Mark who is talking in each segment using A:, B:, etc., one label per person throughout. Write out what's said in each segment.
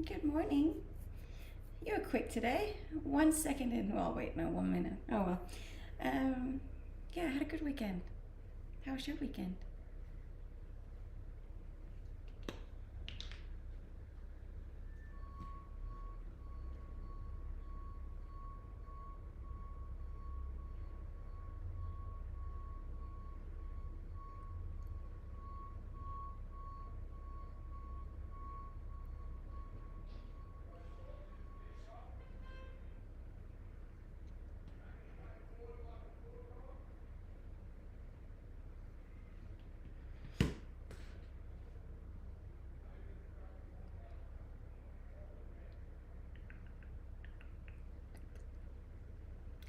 A: Good morning. You were quick today. 1 second in. Well, wait, no, 1 minute. Oh well. Yeah, I had a good weekend. How was your weekend?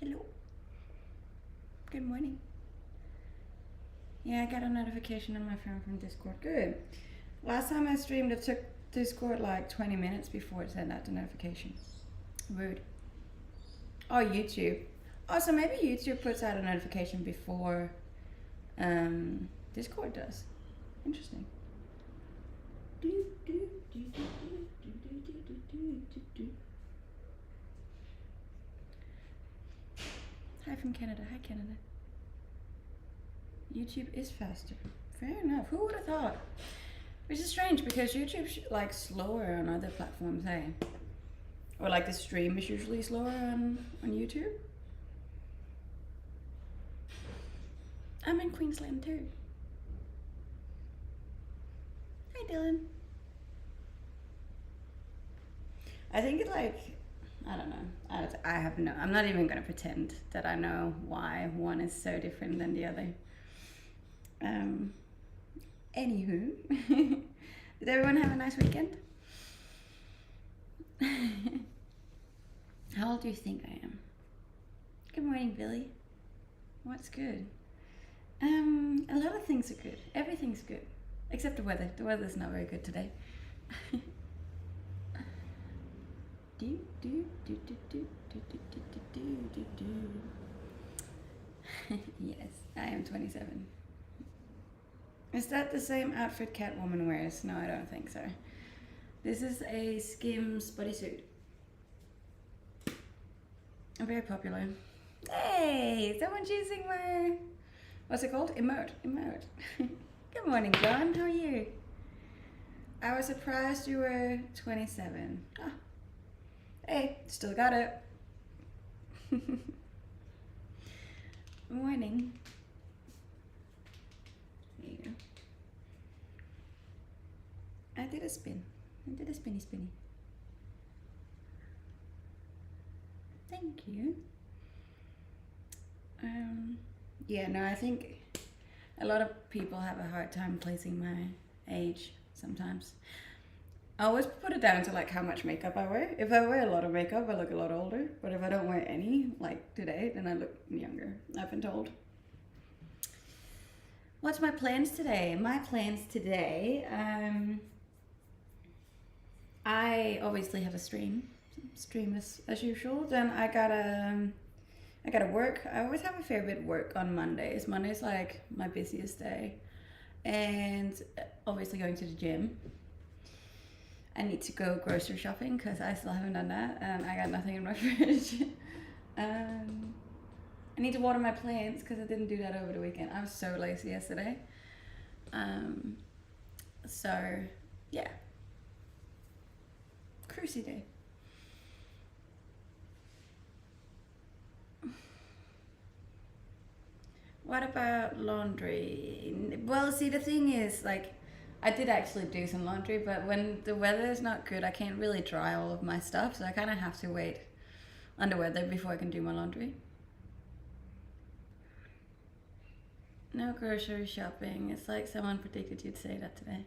A: Hello. Good morning. Yeah, I got a notification on my phone from Discord. Good. Last time I streamed, it took Discord like 20 minutes before it sent out the notification. Rude. Oh, YouTube. Oh, so maybe YouTube puts out a notification before Discord does. Interesting. Hi from Canada. Hi, Canada. YouTube is faster. Fair enough. Who would have thought? Which is strange because YouTube's like slower on other platforms, hey? Or like the stream is usually slower on YouTube. I'm in Queensland too. Hi, Dylan. I think it's like, I don't know. I have no, I'm not even gonna pretend that I know why one is so different than the other. Anywho, did everyone have a nice weekend? How old do you think I am? Good morning, Billy. What's good? A lot of things are good. Everything's good. Except the weather. The weather's not very good today. Yes, I am 27. Is that the same outfit Catwoman wears? No, I don't think so. This is a Skims bodysuit. Very popular. Hey, someone choosing my, what's it called? Emote. Good morning, John. How are you? I was surprised you were 27. Oh. Hey, still got it. Morning. There you go. I did a spin. I did a spinny. Thank you. Yeah, no, I think a lot of people have a hard time placing my age sometimes. I always put it down to like how much makeup I wear. If I wear a lot of makeup, I look a lot older. But if I don't wear any, like today, then I look younger, I've been told. What's my plans today? My plans today, I obviously have a stream as usual. Then I gotta work. I always have a fair bit of work on Mondays. Monday's like my busiest day. And obviously going to the gym. I need to go grocery shopping because I still haven't done that. I got nothing in my fridge. I need to water my plants because I didn't do that over the weekend. I was so lazy yesterday. So yeah, cruisy day. What about laundry? Well, see, the thing is, like, I did actually do some laundry, but when the weather is not good, I can't really dry all of my stuff, so I kind of have to wait under weather before I can do my laundry. No grocery shopping. It's like someone predicted you'd say that today.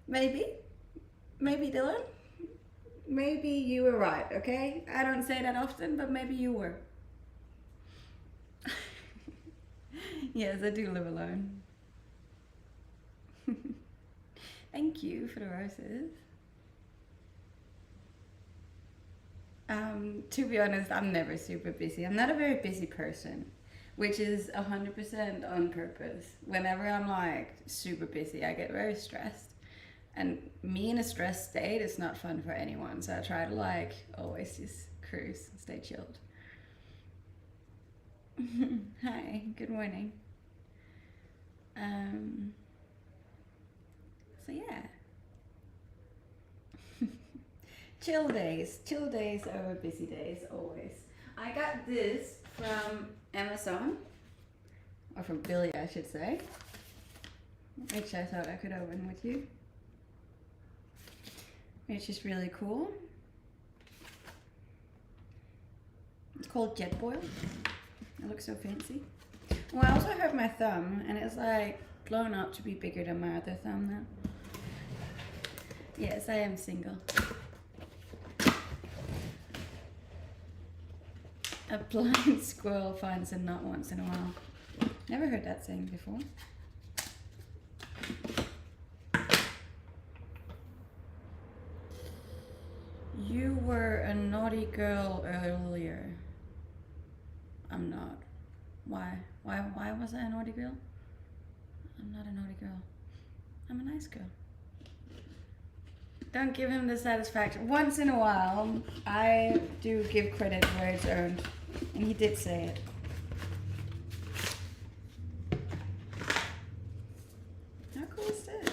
A: Maybe. Maybe, Dylan. Maybe you were right, okay? I don't say that often, but maybe you were. Yes, I do live alone. Thank you for the roses. To be honest, I'm never super busy. I'm not a very busy person, which is 100% on purpose. Whenever I'm like super busy, I get very stressed. And me in a stressed state is not fun for anyone. So I try to like always just cruise, stay chilled. Hi, good morning. So yeah. Chill days over busy days always. I got this from Amazon, or from Billy I should say, which I thought I could open with you, which is really cool. It's called Jet Boil. It looks so fancy. Well, I also hurt my thumb, and it's like blown up to be bigger than my other thumb now. Yes, I am single. A blind squirrel finds a nut once in a while. Never heard that saying before. You were a naughty girl earlier. I'm not. Why? Why was I a naughty girl? I'm not a naughty girl. I'm a nice girl. Don't give him the satisfaction. Once in a while, I do give credit where it's earned. And he did say it. How cool is this?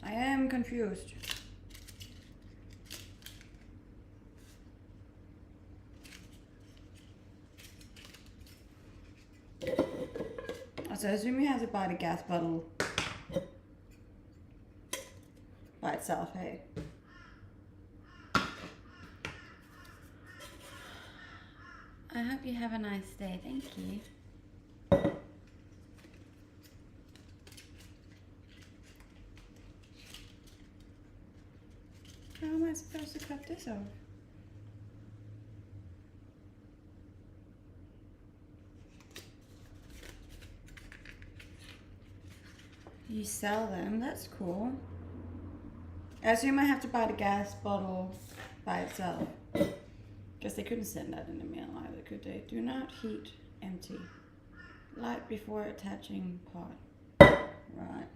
A: I am confused. So I assume he has to buy the gas bottle by itself, hey? I hope you have a nice day. Thank you. How am I supposed to cut this off? You sell them? That's cool. I assume I have to buy the gas bottle by itself. Guess they couldn't send that in the mail either, could they? Do not heat empty. Light before attaching pot. Right.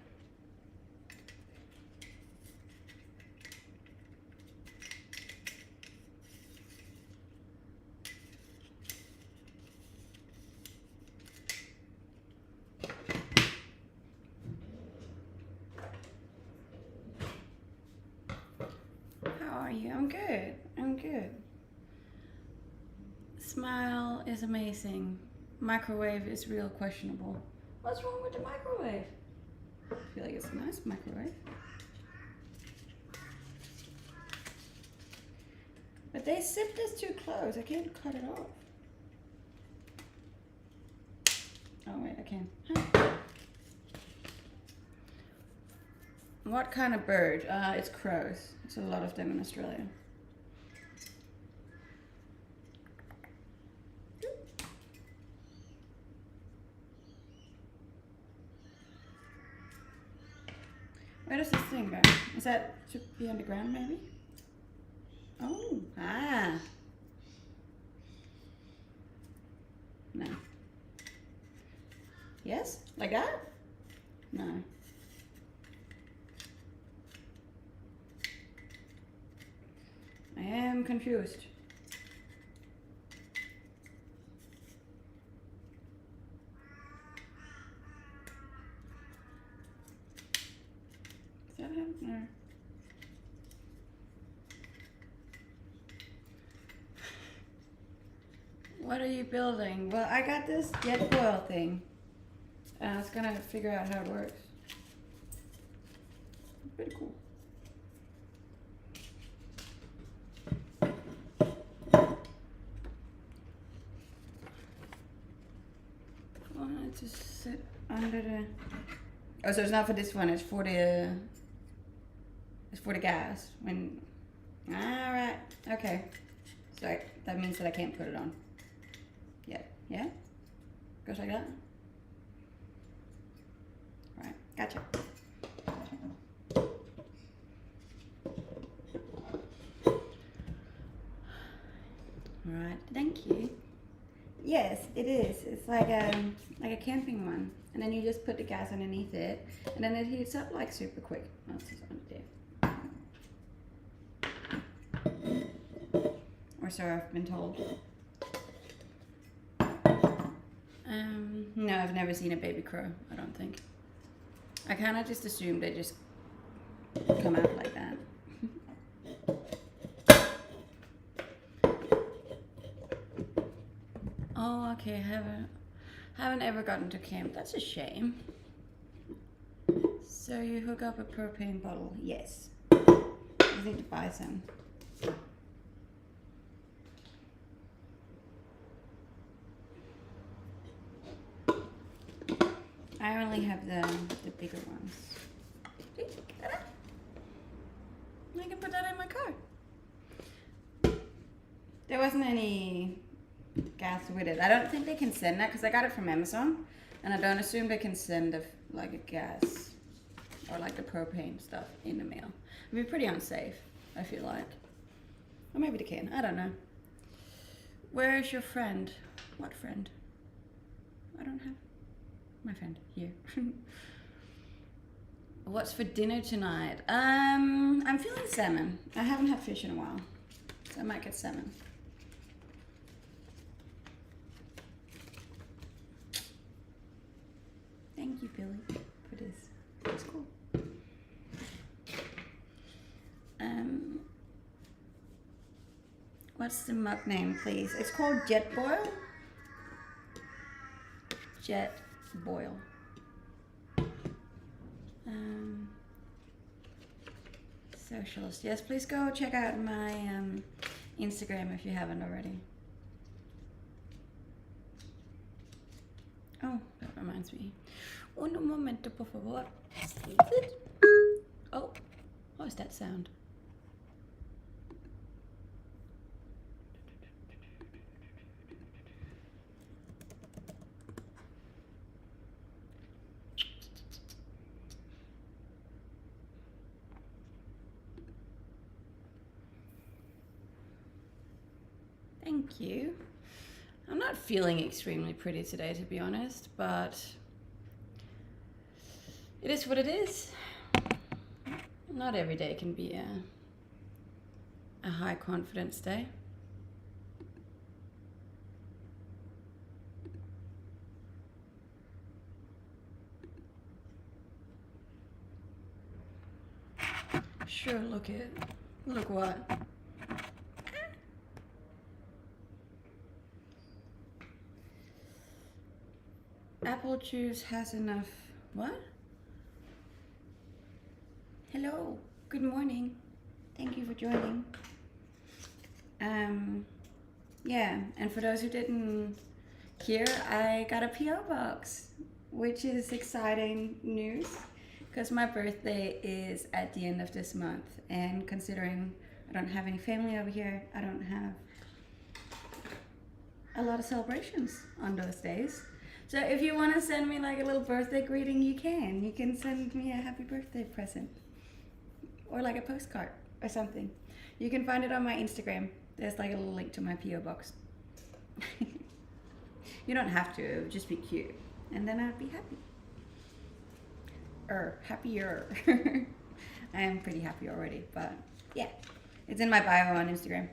A: How are you? I'm good. I'm good. Smile is amazing. Microwave is real questionable. What's wrong with the microwave? I feel like it's a nice microwave. But they zip this too close. I can't cut it off. Oh wait, I can. Huh. What kind of bird? It's crows. There's a lot of them in Australia. Where does this thing go? Is that to be underground maybe? Oh. Like that? No. I am confused. Is that him? No. What are you building? Well, I got this jet boil thing. And I was gonna figure out how it works. Pretty cool. I want it to sit under the... Oh, so it's not for this one, it's for the gas. When... Alright, okay. So that means that I can't put it on. Yeah? Goes like that? Right, gotcha. Alright, thank you. Yes, it is. It's like a camping one. And then you just put the gas underneath it, and then it heats up like super quick. What else is under there? Or so I've been told. No, I've never seen a baby crow, I don't think. I kind of just assumed they just come out like that. Oh, okay, I haven't ever gotten to camp. That's a shame. So you hook up a propane bottle? Yes. I need to buy some. I only have the bigger ones. See, get that up. I can put that in my car. There wasn't any gas with it. I don't think they can send that because I got it from Amazon, and I don't assume they can send like a gas or like the propane stuff in the mail. It'd be pretty unsafe, I feel like. Or maybe they can. I don't know. Where is your friend? What friend? I don't have my friend here. What's for dinner tonight? I'm feeling salmon. I haven't had fish in a while, so I might get salmon. Thank you, Billy, for this. That's cool. What's the mug name, please? It's called Jet Boil. Jet Boil. Socials. Yes, please go check out my Instagram if you haven't already. Oh, that reminds me. Un momento, por favor. Oh, what is that sound? Thank you. I'm not feeling extremely pretty today, to be honest, but it is what it is. Not every day can be a high confidence day. Sure, look what? Apple juice has enough. What? Hello, good morning. Thank you for joining. Yeah, and for those who didn't hear, I got a PO box, which is exciting news because my birthday is at the end of this month, and considering I don't have any family over here, I don't have a lot of celebrations on those days. So if you want to send me like a little birthday greeting, you can. You can send me a happy birthday present. Or like a postcard or something. You can find it on my Instagram. There's like a little link to my PO box. You don't have to, it would just be cute. And then I'd be happy. happier. I am pretty happy already, but yeah, it's in my bio on Instagram.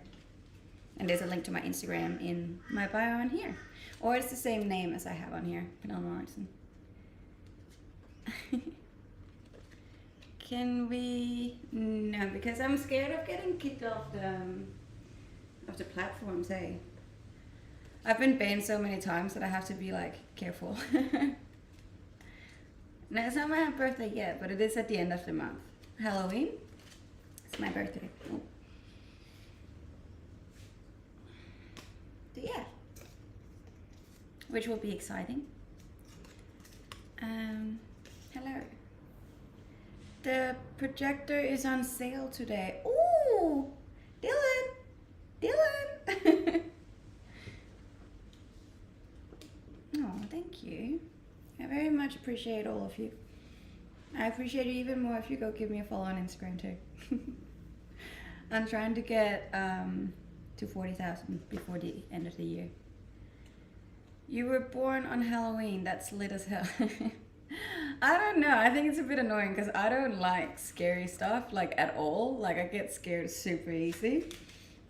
A: And there's a link to my Instagram in my bio on here. Or it's the same name as I have on here, Penelope Martin. Can we? No, because I'm scared of getting kicked off the platforms, hey. I've been banned so many times that I have to be like careful. No, it's not my birthday yet, but it is at the end of the month. Halloween? It's my birthday. Oh. So yeah. Which will be exciting. Hello. The projector is on sale today. Ooh! Dylan! Dylan! Oh, thank you. I very much appreciate all of you. I appreciate you even more if you go give me a follow on Instagram too. I'm trying to get to 40,000 before the end of the year. You were born on Halloween. That's lit as hell. I don't know. I think it's a bit annoying because I don't like scary stuff like at all. Like I get scared super easy.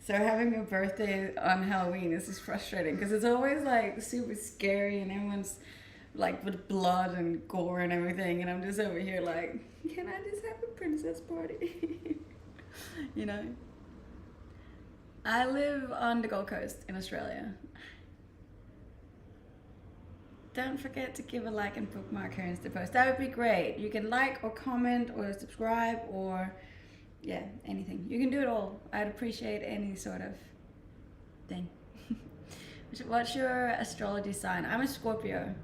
A: So having a birthday on Halloween is just frustrating because it's always like super scary and everyone's like with blood and gore and everything, and I'm just over here like, can I just have a princess party? You know? I live on the Gold Coast in Australia. Don't forget to give a like and bookmark her Insta post. That would be great. You can like or comment or subscribe or yeah, anything. You can do it all. I'd appreciate any sort of thing. What's your astrology sign? I'm a Scorpio.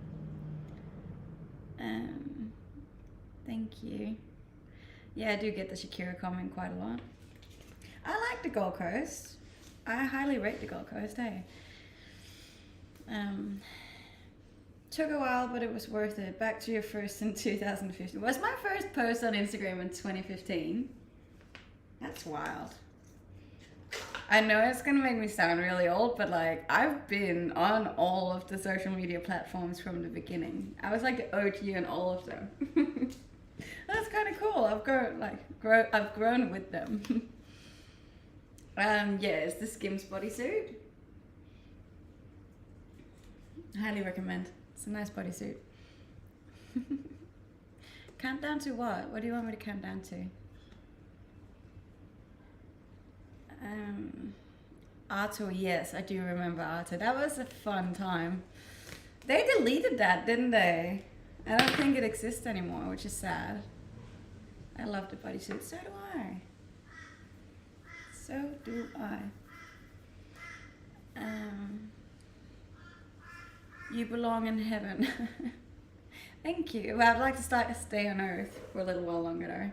A: Thank you. Yeah, I do get the Shakira comment quite a lot. I like the Gold Coast. I highly rate the Gold Coast, hey. Took a while, but it was worth it. Back to your first in 2015. Was my first post on Instagram in 2015? That's wild. I know it's gonna make me sound really old, but like I've been on all of the social media platforms from the beginning. I was like the OG on all of them. That's kind of cool. I've grown with them. Yeah, it's the Skims bodysuit. Highly recommend. It's a nice bodysuit. Count down to what? What do you want me to count down to? Arto, yes, I do remember Arto. That was a fun time. They deleted that, didn't they? I don't think it exists anymore, which is sad. I love the bodysuit. So do I. So do I. You belong in heaven. Thank you. Well, I'd like to stay on Earth for a little while longer though.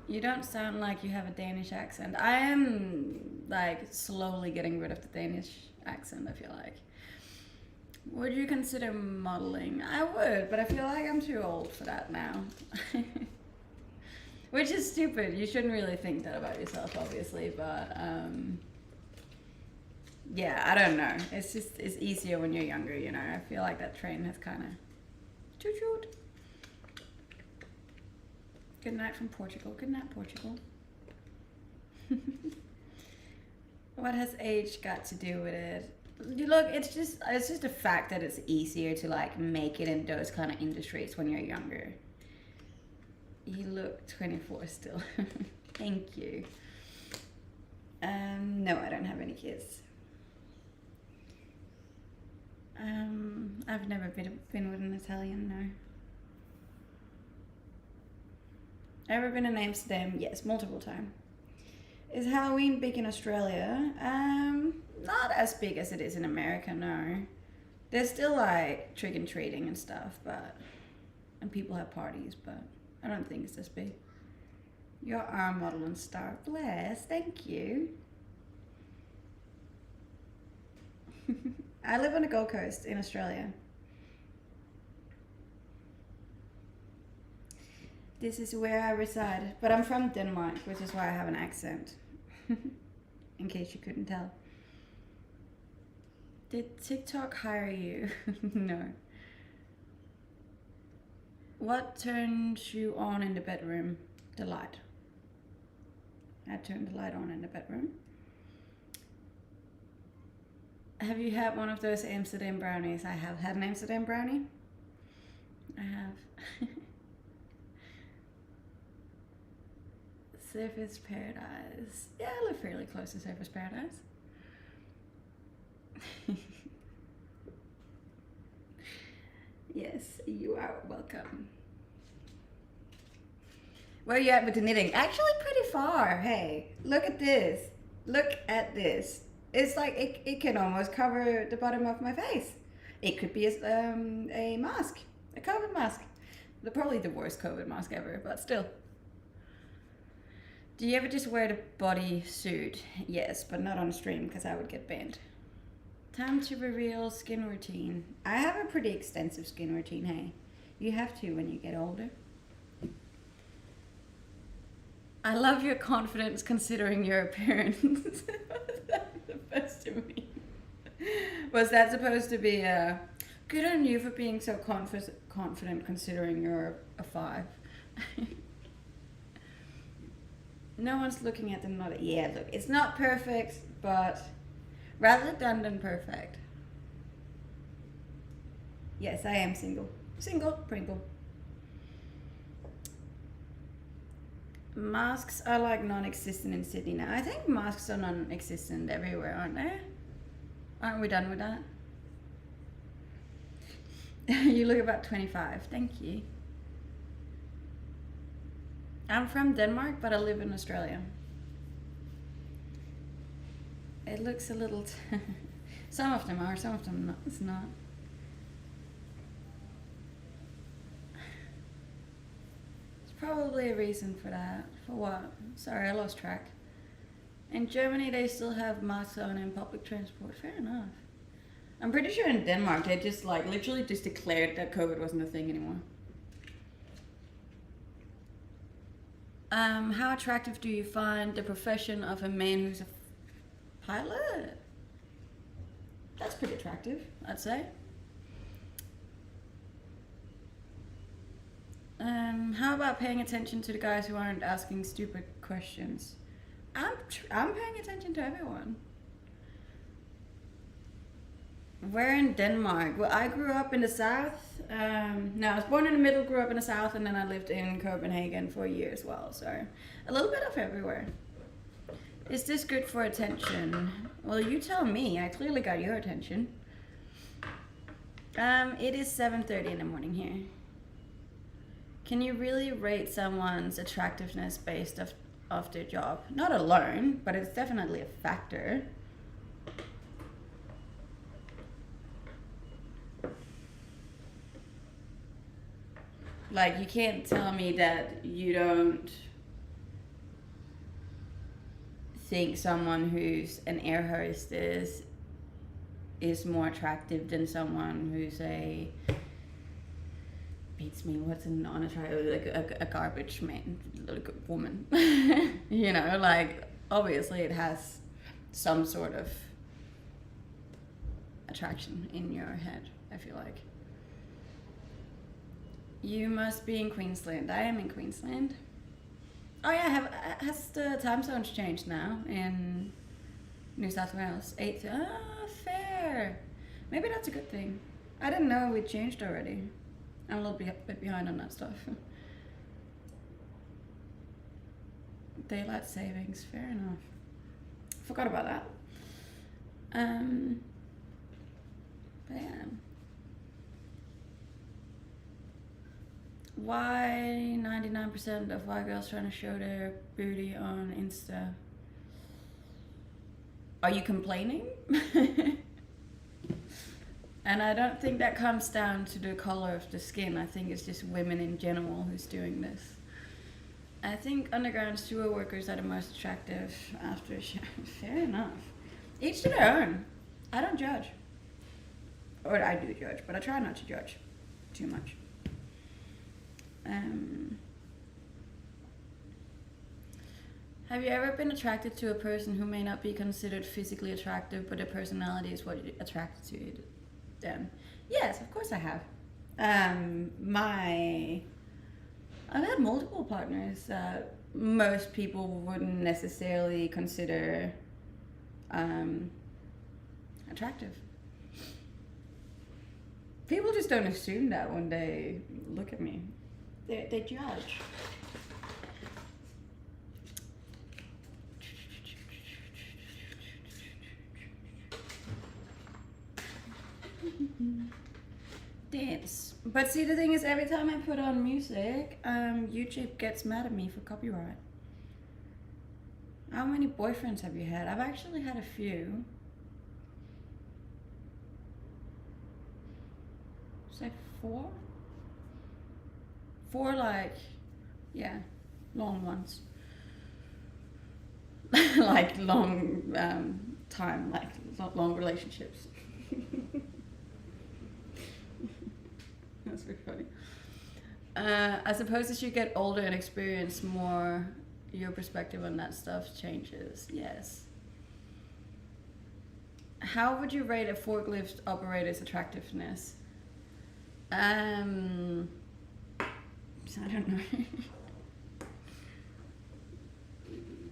A: You don't sound like you have a Danish accent. I am like slowly getting rid of the Danish accent, I feel like. Would you consider modeling? I would, but I feel like I'm too old for that now. Which is stupid. You shouldn't really think that about yourself, obviously, but yeah, I don't know. It's easier when you're younger, you know. I feel like that train has kind of choo-chooed. Good night from Portugal. Good night, Portugal. What has age got to do with it? Look, it's just a fact that it's easier to like make it in those kind of industries when you're younger. You look 24 still. Thank you. No, I don't have any kids. I've never been with an Italian, no. Ever been in Amsterdam? Yes, multiple times. Is Halloween big in Australia? Not as big as it is in America, no. There's still like trick and treating and stuff, and people have parties, but I don't think it's this big. You're our model and star. Bless, thank you. I live on the Gold Coast in Australia. This is where I reside, but I'm from Denmark, which is why I have an accent. In case you couldn't tell. Did TikTok hire you? No. What turns you on in the bedroom? The light. I turned the light on in the bedroom. Have you had one of those Amsterdam brownies? I have had an Amsterdam brownie. I have. Surfers Paradise. Yeah, I live fairly close to Surfers Paradise. Yes, you are welcome. Where are you at with the knitting? Actually, pretty far. Hey, look at this. Look at this. It's like it can almost cover the bottom of my face. It could be a mask, a COVID mask. Probably the worst COVID mask ever, but still. Do you ever just wear the body suit? Yes, but not on stream because I would get banned. Time to reveal skin routine. I have a pretty extensive skin routine, hey. You have to when you get older. I love your confidence considering your appearance. What's that supposed to mean? Was that supposed to be a good on you for being so confident considering you're a 5? No one's looking at them. Not yeah, look, it's not perfect, but rather done than perfect. Yes, I am single. Single, Pringle. Masks are like non-existent in Sydney now. I think masks are non-existent everywhere, aren't they? Aren't we done with that? You look about 25. Thank you. I'm from Denmark, but I live in Australia. It looks a little... some of them are, some of them not. It's not. Probably a reason for that. For what? Sorry, I lost track. In Germany, they still have masks on in public transport. Fair enough. I'm pretty sure in Denmark, they just like literally just declared that COVID wasn't a thing anymore. How attractive do you find the profession of a man who's a pilot? That's pretty attractive, I'd say. How about paying attention to the guys who aren't asking stupid questions? I'm paying attention to everyone. Where in Denmark? Well, I grew up in the south. No, I was born in the middle, grew up in the south, and then I lived in Copenhagen for a year as well. So a little bit of everywhere. Is this good for attention? Well, you tell me. I clearly got your attention. It is 7:30 in the morning here. Can you really rate someone's attractiveness based off their job? Not alone, but it's definitely a factor. Like, you can't tell me that you don't think someone who's an air hostess is more attractive than someone who's a... beats me, what's a non-attractive, like a garbage man, like a woman. You know, like, obviously it has some sort of attraction in your head, I feel like. You must be in Queensland. I am in Queensland. Oh yeah, has the time zones changed now in New South Wales? 8, fair. Maybe that's a good thing. I didn't know we changed already. I'm a little bit behind on that stuff. Daylight savings, fair enough. Forgot about that. But yeah. Why 99% of white girls trying to show their booty on Insta? Are you complaining? And I don't think that comes down to the color of the skin. I think it's just women in general who's doing this. I think underground sewer workers are the most attractive after show. Fair enough. Each to their own. I don't judge. Or I do judge, but I try not to judge too much. Have you ever been attracted to a person who may not be considered physically attractive, but their personality is what attracted to them? Yes, of course I have. My I've had multiple partners that most people wouldn't necessarily consider attractive. People just don't assume that when they look at me. They judge. Dance. But see, the thing is, every time I put on music, YouTube gets mad at me for copyright. How many boyfriends have you had? I've actually had a few. Say 4? 4, like, yeah, long ones. Like long time, like long relationships. That's very funny. I suppose as you get older and experience more, your perspective on that stuff changes. Yes. How would you rate a forklift operator's attractiveness? I don't know.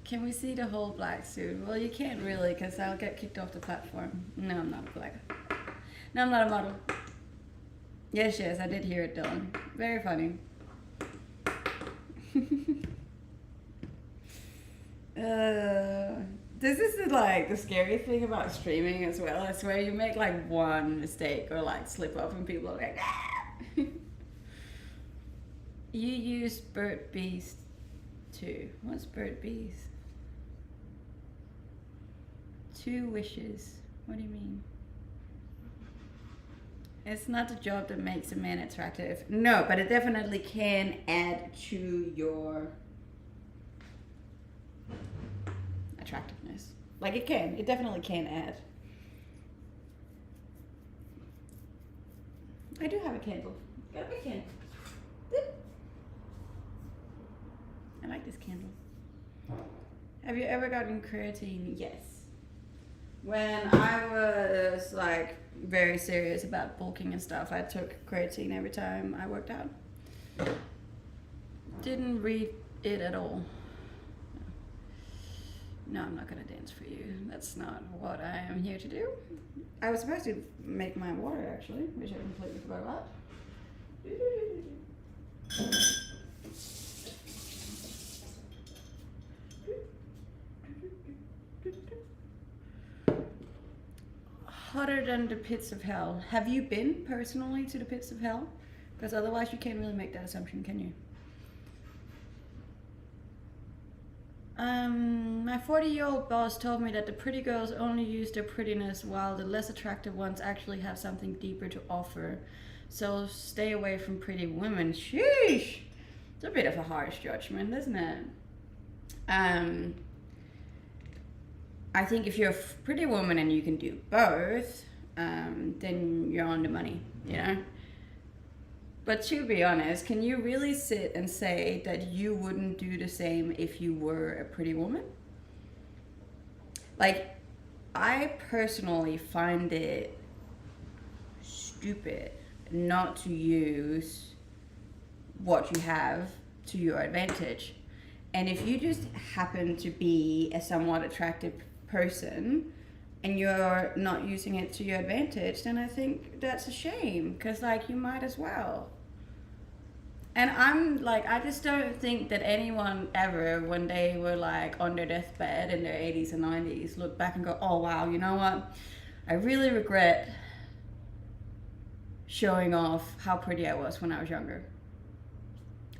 A: Can we see the whole black suit? Well, you can't really, because I'll get kicked off the platform. No, I'm not a black. No, I'm not a model. Yes, I did hear it, Dylan. Very funny. This is like the scary thing about streaming as well. I swear you make like one mistake or like slip up and people are like, ah! You use Bird Beast too. What's Bird Beast? 2 wishes. What do you mean? It's not the job that makes a man attractive. No, but it definitely can add to your attractiveness. Like it can. It definitely can add. I do have a candle. Got a big candle. I like this candle. Have you ever gotten creatine? Yes. When I was like very serious about bulking and stuff, I took creatine every time I worked out. Didn't read it at all. No, I'm not gonna dance for you. That's not what I am here to do. I was supposed to make my water actually, which I completely forgot about. Hotter than the pits of hell. Have you been personally to the pits of hell? Because otherwise you can't really make that assumption, can you? My 40-year-old boss told me that the pretty girls only use their prettiness while the less attractive ones actually have something deeper to offer. So stay away from pretty women. Sheesh! It's a bit of a harsh judgment, isn't it? I think if you're a pretty woman and you can do both, then you're on the money, you know? But to be honest, can you really sit and say that you wouldn't do the same if you were a pretty woman? Like, I personally find it stupid not to use what you have to your advantage. And if you just happen to be a somewhat attractive person and you're not using it to your advantage, then I think that's a shame, because like you might as well. And I'm like, I just don't think that anyone ever, when they were like on their deathbed in their 80s and 90s, look back and go, oh wow, you know what, I really regret showing off how pretty I was when I was younger.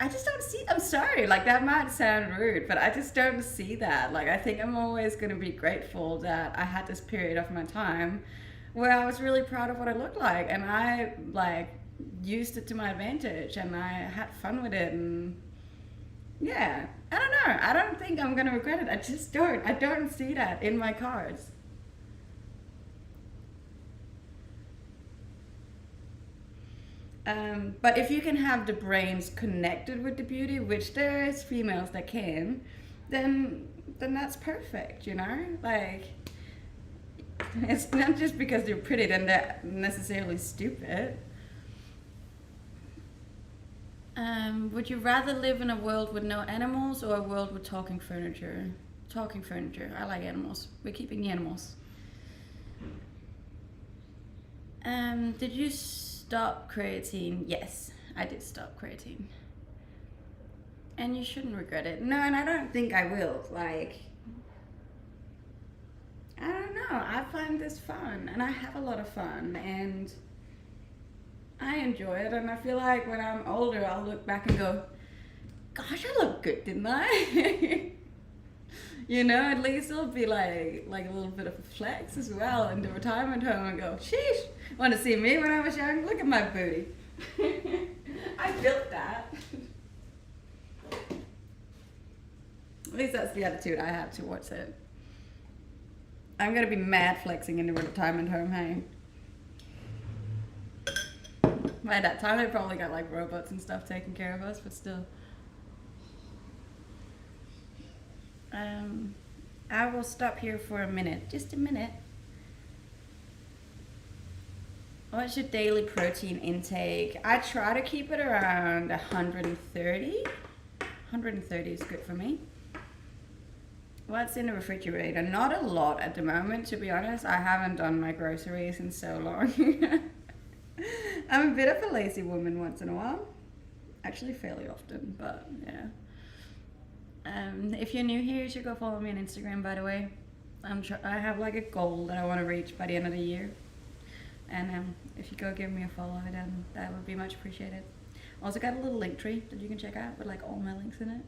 A: I just don't see, I'm sorry, like that might sound rude, but I just don't see that. Like, I think I'm always going to be grateful that I had this period of my time where I was really proud of what I looked like, and I like used it to my advantage, and I had fun with it, and yeah, I don't know. I don't think I'm going to regret it. I just don't. I don't see that in my cards. But if you can have the brains connected with the beauty, which there is females that can, then that's perfect, you know? Like, it's not just because they're pretty, then they're necessarily stupid. Would you rather live in a world with no animals or a world with talking furniture? Talking furniture. I like animals. We're keeping the animals. Did you stop creatine? Yes, I did stop creatine. And you shouldn't regret it. No, and I don't think I will. Like, I don't know. I find this fun, and I have a lot of fun, and I enjoy it. And I feel like when I'm older, I'll look back and go, "Gosh, I look good, didn't I?" You know, at least it'll be like a little bit of a flex as well in the retirement home and go, "Sheesh, want to see me when I was young? Look at my booty." I built that. At least that's the attitude I have towards it. I'm gonna be mad flexing in the retirement home, hey? By that time, they probably got like robots and stuff taking care of us, but still. I will stop here for a minute, just a minute. What's your daily protein intake? I try to keep it around 130. 130 is good for me. What's in the refrigerator? Not a lot at the moment, to be honest. I haven't done my groceries in so long. I'm a bit of a lazy woman once in a while. Actually, fairly often, but yeah. If you're new here, you should go follow me on Instagram, by the way. I have like a goal that I want to reach by the end of the year. And if you go give me a follow, then that would be much appreciated. Also got a little link tree that you can check out with like all my links in it.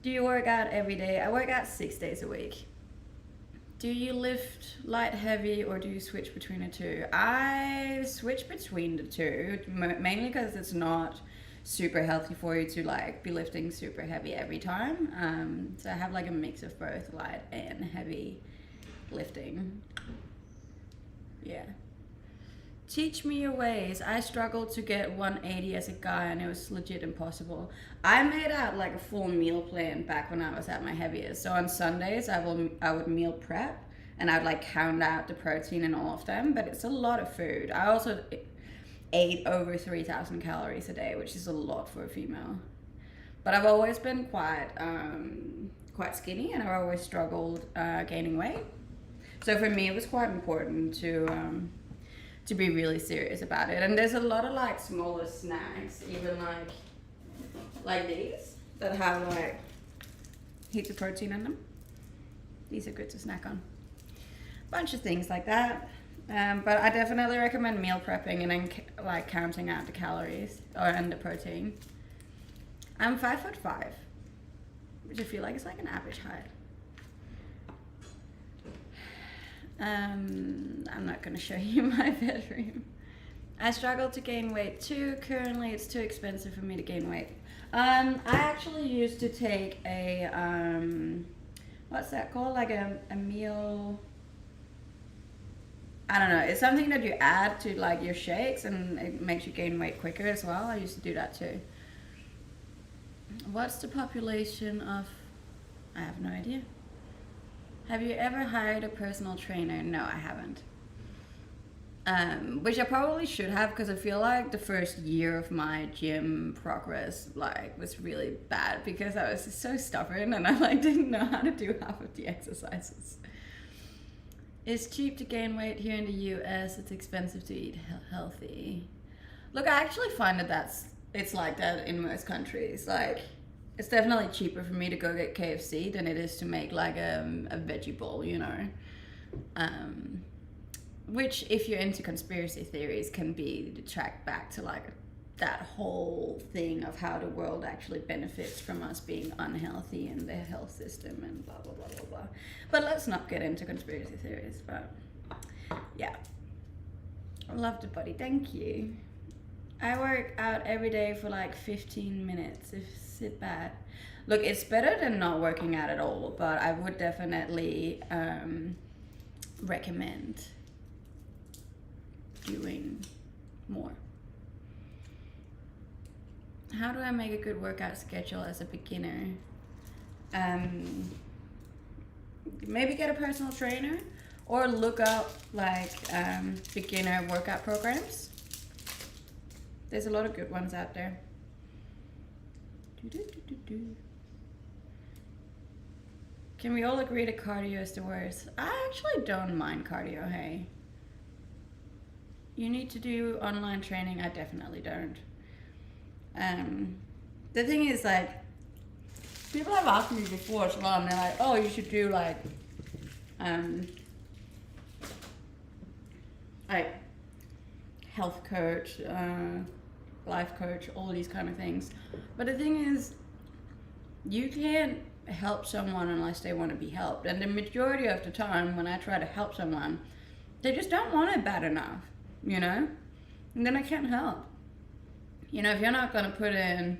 A: Do you work out every day? I work out 6 days a week. Do you lift light, heavy, or do you switch between the two? I switch between the two, mainly because it's not super healthy for you to like be lifting super heavy every time. So I have like a mix of both light and heavy lifting. Yeah. Teach me your ways. I struggled to get 180 as a guy and it was legit impossible. I made out like a full meal plan back when I was at my heaviest. So on Sundays I would meal prep and I'd like count out the protein in all of them, but it's a lot of food. I also ate over 3,000 calories a day, which is a lot for a female. But I've always been quite skinny and I've always struggled gaining weight. So for me it was quite important to be really serious about it. And there's a lot of like smaller snacks, even like these, that have like heaps of protein in them. These are good to snack on. Bunch of things like that. But I definitely recommend meal prepping and then like counting out the calories and the protein. I'm 5'5", which I feel like is like an average height. I'm not going to show you my bedroom. I struggle to gain weight too. Currently it's too expensive for me to gain weight. I actually used to take a what's that called, like a meal, I don't know, it's something that you add to like your shakes and it makes you gain weight quicker as well. I used to do that too. What's the population of, I have no idea. Have you ever hired a personal trainer? No, I haven't. Which I probably should have, because I feel like the first year of my gym progress like was really bad because I was so stubborn and I like didn't know how to do half of the exercises. It's cheap to gain weight here in the US. It's expensive to eat healthy. Look, I actually find that it's like that in most countries. Like, it's definitely cheaper for me to go get KFC than it is to make like a veggie bowl, you know. Which, if you're into conspiracy theories, can be tracked back to like that whole thing of how the world actually benefits from us being unhealthy in the health system and blah, blah, blah, blah, blah. But let's not get into conspiracy theories, but yeah. I love the body, thank you. I work out every day for like 15 minutes. Is it bad? Look, it's better than not working out at all, but I would definitely recommend doing more. How do I make a good workout schedule as a beginner? Maybe get a personal trainer or look up like beginner workout programs. There's a lot of good ones out there. Do-do-do-do-do. Can we all agree that cardio is the worst? I actually don't mind cardio, hey. You need to do online training. I definitely don't. The thing is, like, people have asked me before as well, and they're like, oh, you should do like health coach, life coach, all these kind of things. But the thing is, you can't help someone unless they want to be helped. And the majority of the time when I try to help someone, they just don't want it bad enough, you know? And then I can't help. You know, if you're not going to put in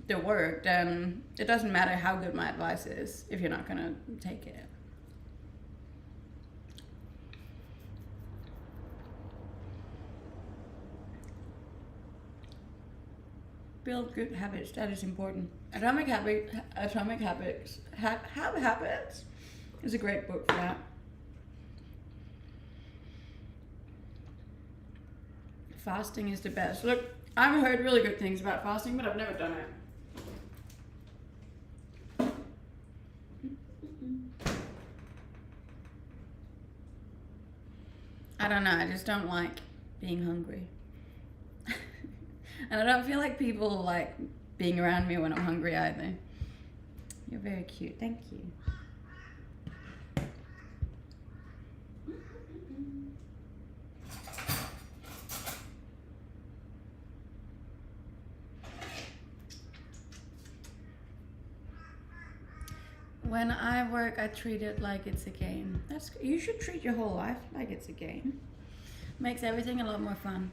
A: the work, then it doesn't matter how good my advice is if you're not going to take it. Build good habits, that is important. Atomic Habits is a great book for that. Fasting is the best. Look, I've heard really good things about fasting, but I've never done it. I don't know, I just don't like being hungry. And I don't feel like people like being around me when I'm hungry either. You're very cute, thank you. When I work, I treat it like it's a game. You should treat your whole life like it's a game. Makes everything a lot more fun.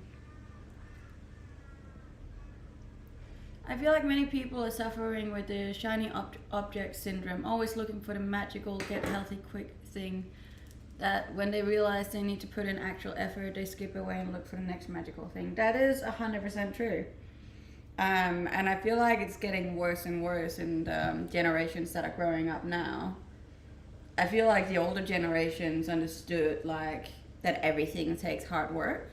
A: I feel like many people are suffering with the shiny object syndrome, always looking for the magical, get healthy quick thing, that when they realize they need to put in actual effort, they skip away and look for the next magical thing. That is 100% true. And I feel like it's getting worse and worse in the generations that are growing up now. I feel like the older generations understood like that everything takes hard work,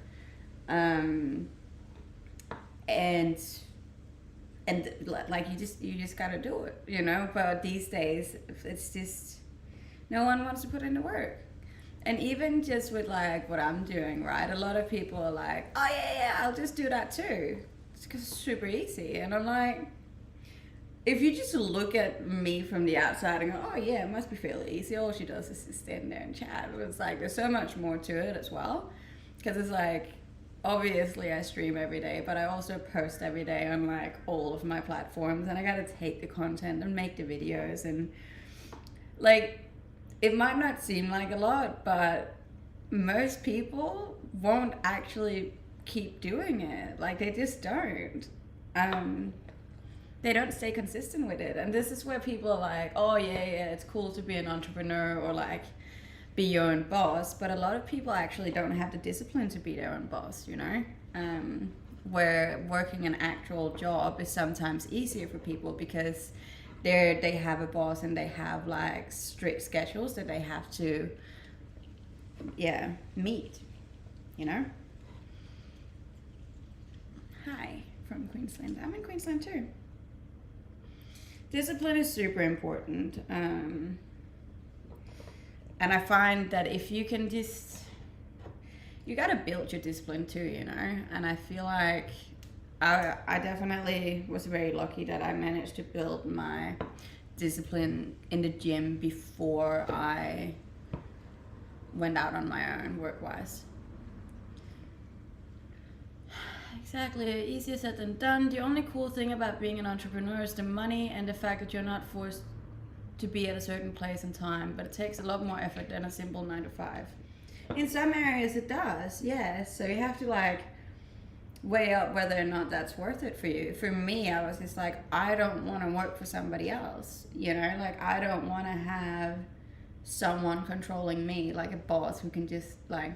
A: and like you just gotta do it, you know. But these days it's just no one wants to put in the work. And even just with like what I'm doing, right, a lot of people are like, oh yeah, I'll just do that too, because it's super easy. And I'm like, if you just look at me from the outside and go, oh yeah, it must be fairly easy, all she does is just stand there and chat. It's like there's so much more to it as well, because it's like, obviously I stream every day, but I also post every day on like all of my platforms, and I gotta take the content and make the videos, and like it might not seem like a lot, but most people won't actually keep doing it. Like they just don't. They don't stay consistent with it. And this is where people are like, oh yeah, it's cool to be an entrepreneur or like be your own boss, but a lot of people actually don't have the discipline to be their own boss, you know? Where working an actual job is sometimes easier for people because they have a boss and they have like strict schedules that they have to meet, you know? Hi from Queensland. I'm in Queensland too. Discipline is super important. And I find that if you can you gotta build your discipline too, you know? And I feel like I definitely was very lucky that I managed to build my discipline in the gym before I went out on my own work-wise. Exactly, easier said than done. The only cool thing about being an entrepreneur is the money and the fact that you're not forced to be at a certain place and time, but it takes a lot more effort than a simple 9 to 5. In some areas it does, yes. So you have to like weigh up whether or not that's worth it for you. For me, I was just like, I don't want to work for somebody else, you know? Like I don't want to have someone controlling me, like a boss who can just like,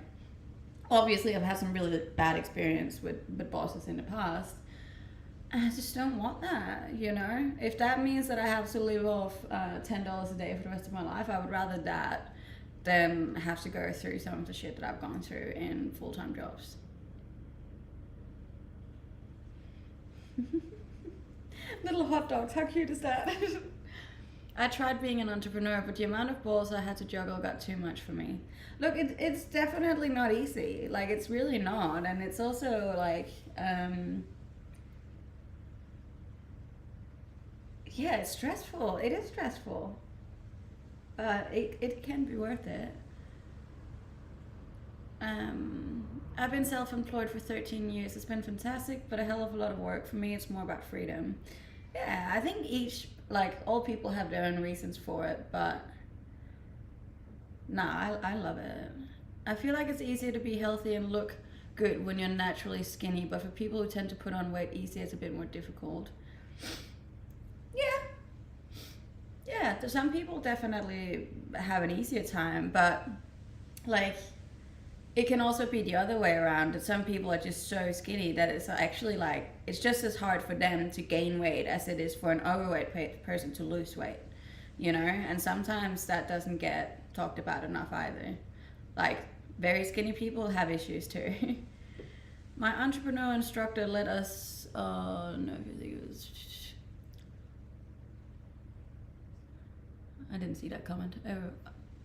A: obviously I've had some really bad experience with bosses in the past. I just don't want that, you know? If that means that I have to live off $10 a day for the rest of my life, I would rather that than have to go through some of the shit that I've gone through in full-time jobs. Little hot dogs, how cute is that? I tried being an entrepreneur, but the amount of balls I had to juggle got too much for me. Look, it's definitely not easy. Like, it's really not. And it's also like, yeah, it's stressful. It is stressful. But it can be worth it. I've been self-employed for 13 years. It's been fantastic, but a hell of a lot of work. For me, it's more about freedom. Yeah, I think all people have their own reasons for it, but nah, I love it. I feel like it's easier to be healthy and look good when you're naturally skinny, but for people who tend to put on weight easy, it's a bit more difficult. Yeah, some people definitely have an easier time, but like, it can also be the other way around, that some people are just so skinny that it's actually like, it's just as hard for them to gain weight as it is for an overweight person to lose weight, you know? And sometimes that doesn't get talked about enough either. Like, very skinny people have issues too. My entrepreneur instructor let us, no, I think it was, I didn't see that comment.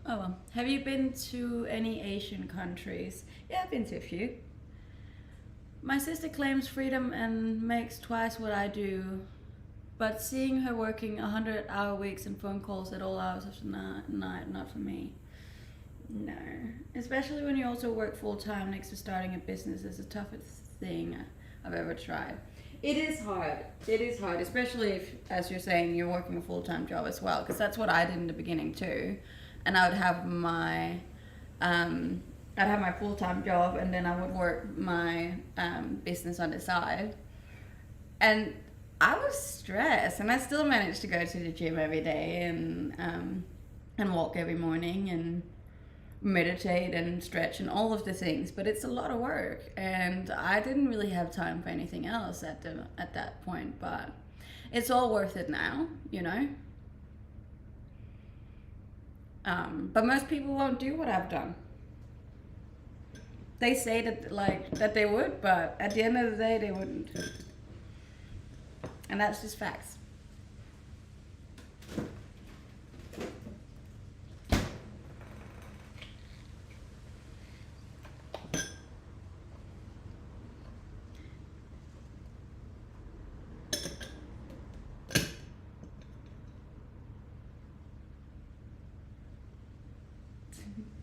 A: Oh well. Have you been to any Asian countries? Yeah, I've been to a few. My sister claims freedom and makes twice what I do, but seeing her working 100-hour weeks and phone calls at all hours of the night, not for me. No. Especially when you also work full-time next to starting a business is the toughest thing I've ever tried. It is hard. It is hard, especially if, as you're saying, you're working a full-time job as well, because that's what I did in the beginning too. And I would have my full-time job, and then I would work my business on the side. And I was stressed, and I still managed to go to the gym every day and walk every morning and meditate and stretch and all of the things. But it's a lot of work, and I didn't really have time for anything else at that point. But it's all worth it now, you know. But most people won't do what I've done. They say that they would, but at the end of the day, they wouldn't. And that's just facts.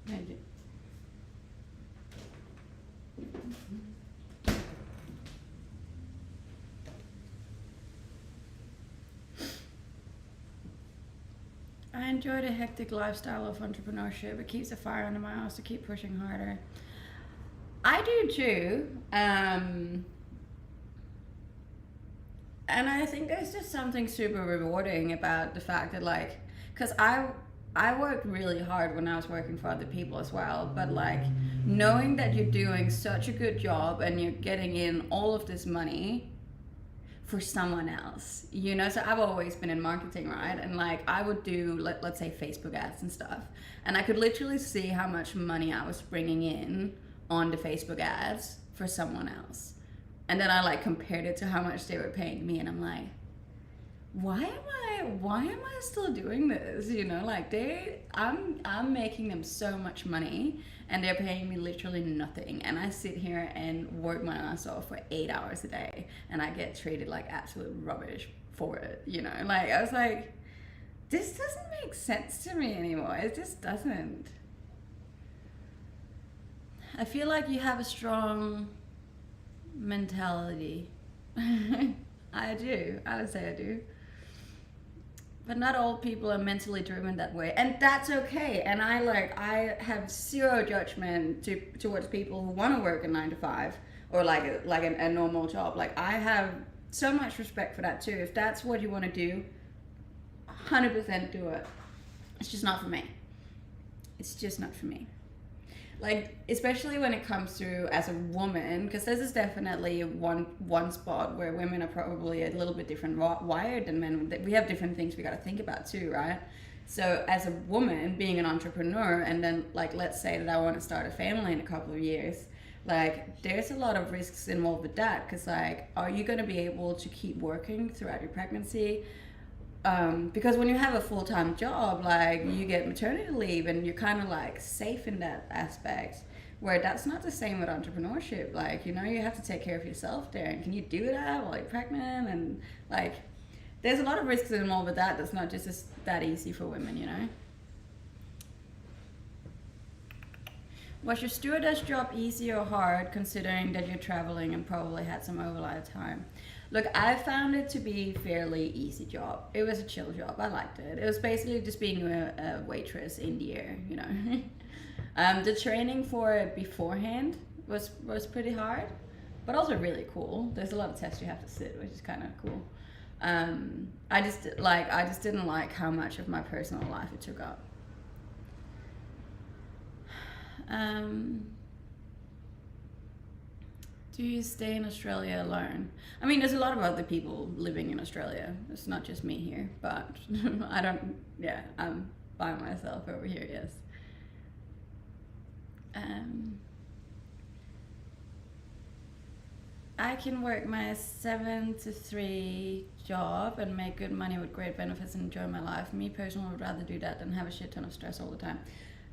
A: Thank you. I enjoy the hectic lifestyle of entrepreneurship. It keeps a fire under my ass to keep pushing harder. I do too. And I think there's just something super rewarding about the fact that, like, because I worked really hard when I was working for other people as well, but like knowing that you're doing such a good job and you're getting in all of this money for someone else, you know. So I've always been in marketing, right? And like I would do, let's say Facebook ads and stuff, and I could literally see how much money I was bringing in on the Facebook ads for someone else. And then I like compared it to how much they were paying me, and I'm like, why am I still doing this? You know, like I'm making them so much money and they're paying me literally nothing. And I sit here and work my ass off for 8 hours a day and I get treated like absolute rubbish for it, you know? Like I was like, this doesn't make sense to me anymore. It just doesn't. I feel like you have a strong mentality. I do. I would say I do. But not all people are mentally driven that way, and that's okay. And I have zero judgment towards people who want to work a 9 to 5 or like a normal job. Like I have so much respect for that too. If that's what you want to do, 100% do it. It's just not for me. It's just not for me. Like, especially when it comes to as a woman, because this is definitely one spot where women are probably a little bit different wired than men. We have different things we got to think about too, right? So as a woman being an entrepreneur, and then like let's say that I want to start a family in a couple of years, Like, there's a lot of risks involved with that, because like, are you going to be able to keep working throughout your pregnancy? Because when you have a full-time job, like, you get maternity leave and you're kind of like safe in that aspect, where that's not the same with entrepreneurship. Like, you know, you have to take care of yourself there, and can you do that while you're pregnant? And like, there's a lot of risks involved with that. That's not just that easy for women, you know. Was your stewardess job easy or hard, considering that you're traveling and probably had some overlap time? Look, I found it to be fairly easy job. It was a chill job. I liked it. It was basically just being a waitress in the air, you know. The training for it beforehand was pretty hard, but also really cool. There's a lot of tests you have to sit, which is kind of cool. I just didn't like how much of my personal life it took up. Do you stay in Australia alone? I mean, there's a lot of other people living in Australia. It's not just me here, but I'm by myself over here, yes. I can work my 7 to 3 job and make good money with great benefits and enjoy my life. Me personally would rather do that than have a shit ton of stress all the time.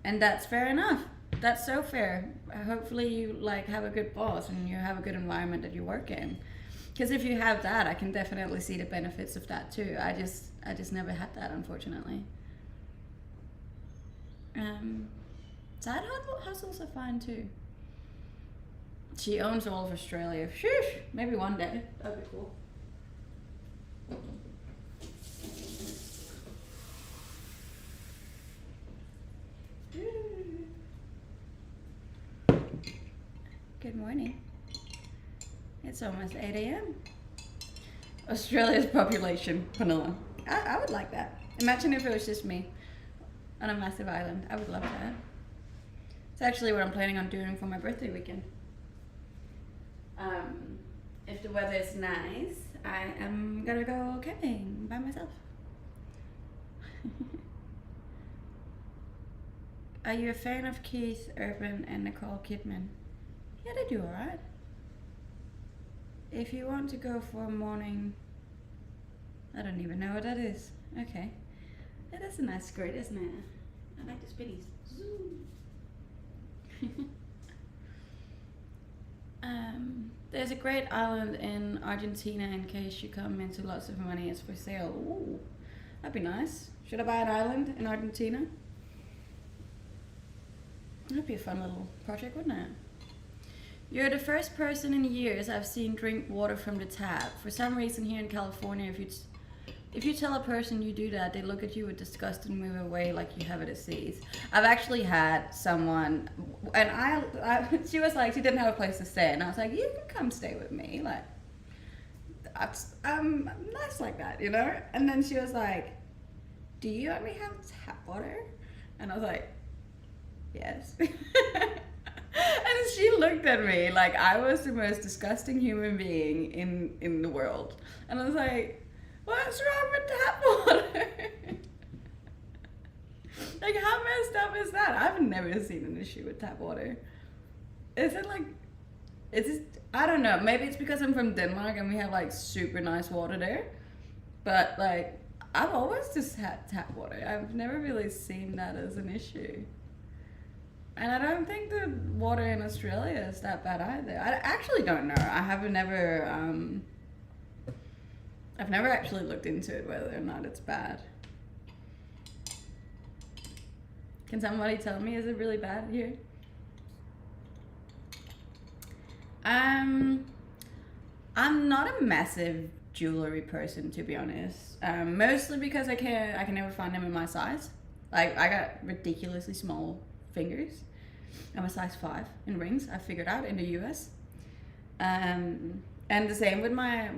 A: And that's fair enough. That's so fair. Hopefully you like have a good boss and you have a good environment that you work in. Because if you have that, I can definitely see the benefits of that too. I just never had that, unfortunately. Side hustles are fine too. She owns all of Australia. Sheesh, maybe one day. That'd be cool. Good morning. It's almost 8 a.m. Australia's population, vanilla. I would like that. Imagine if it was just me on a massive island. I would love that. It's actually what I'm planning on doing for my birthday weekend. If the weather is nice, I am gonna go camping by myself. Are you a fan of Keith Urban and Nicole Kidman? Yeah, they do alright. If you want to go for a morning... I don't even know what that is. Okay. That is a nice skirt, isn't it? I like the spinnies. There's a great island in Argentina in case you come into lots of money. It's for sale. Ooh, that'd be nice. Should I buy an island in Argentina? That'd be a fun little project, wouldn't it? You're the first person in years I've seen drink water from the tap. For some reason here in California, if you tell a person you do that, they look at you with disgust and move away like you have a disease. I've actually had someone, and she was like, she didn't have a place to stay, and I was like, you can come stay with me, like, I'm nice like that, you know? And then she was like, do you let me have tap water? And I was like, yes. And she looked at me like I was the most disgusting human being in the world. And I was like, what's wrong with tap water? Like, how messed up is that? I've never seen an issue with tap water. Is it like, it's just, I don't know. Maybe it's because I'm from Denmark and we have like super nice water there. But like, I've always just had tap water. I've never really seen that as an issue. And I don't think the water in Australia is that bad either. I actually don't know. I've never actually looked into it, whether or not it's bad. Can somebody tell me, is it really bad here? I'm not a massive jewelry person, to be honest. Mostly because I can never find them in my size. Like, I got ridiculously small fingers. I'm a size 5 in rings. I figured out in the US. And the same with my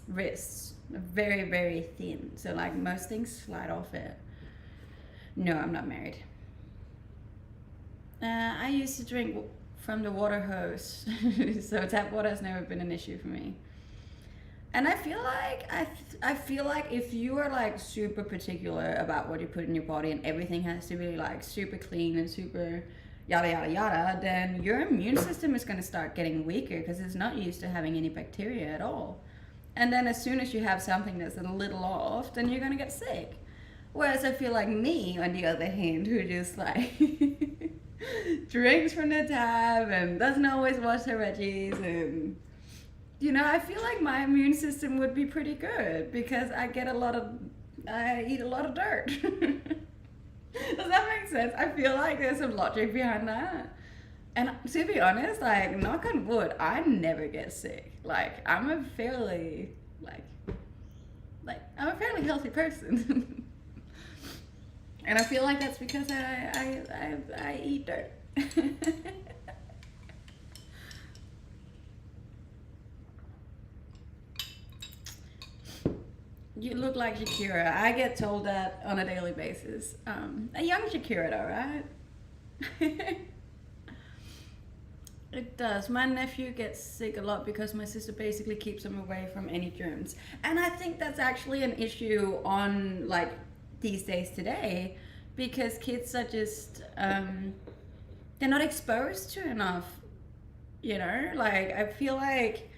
A: wrists. Very, very thin. So like most things slide off it. No, I'm not married. I used to drink from the water hose, so tap water has never been an issue for me. And I feel like if you are like super particular about what you put in your body and everything has to be like super clean and super, yada, yada, yada, then your immune system is going to start getting weaker because it's not used to having any bacteria at all. And then as soon as you have something that's a little off, then you're going to get sick. Whereas I feel like me, on the other hand, who just like drinks from the tap and doesn't always wash her veggies, and I feel like my immune system would be pretty good because I eat a lot of dirt. Does that make sense? I feel like there's some logic behind that. And to be honest, like, knock on wood, I never get sick. Like, I'm a fairly healthy person. And I feel like that's because I eat dirt. You look like Shakira. I get told that on a daily basis. A young Shakira though, right? It does. My nephew gets sick a lot because my sister basically keeps him away from any germs. And I think that's actually an issue on, like, these days today, because kids are just, they're not exposed to enough, Like, I feel like,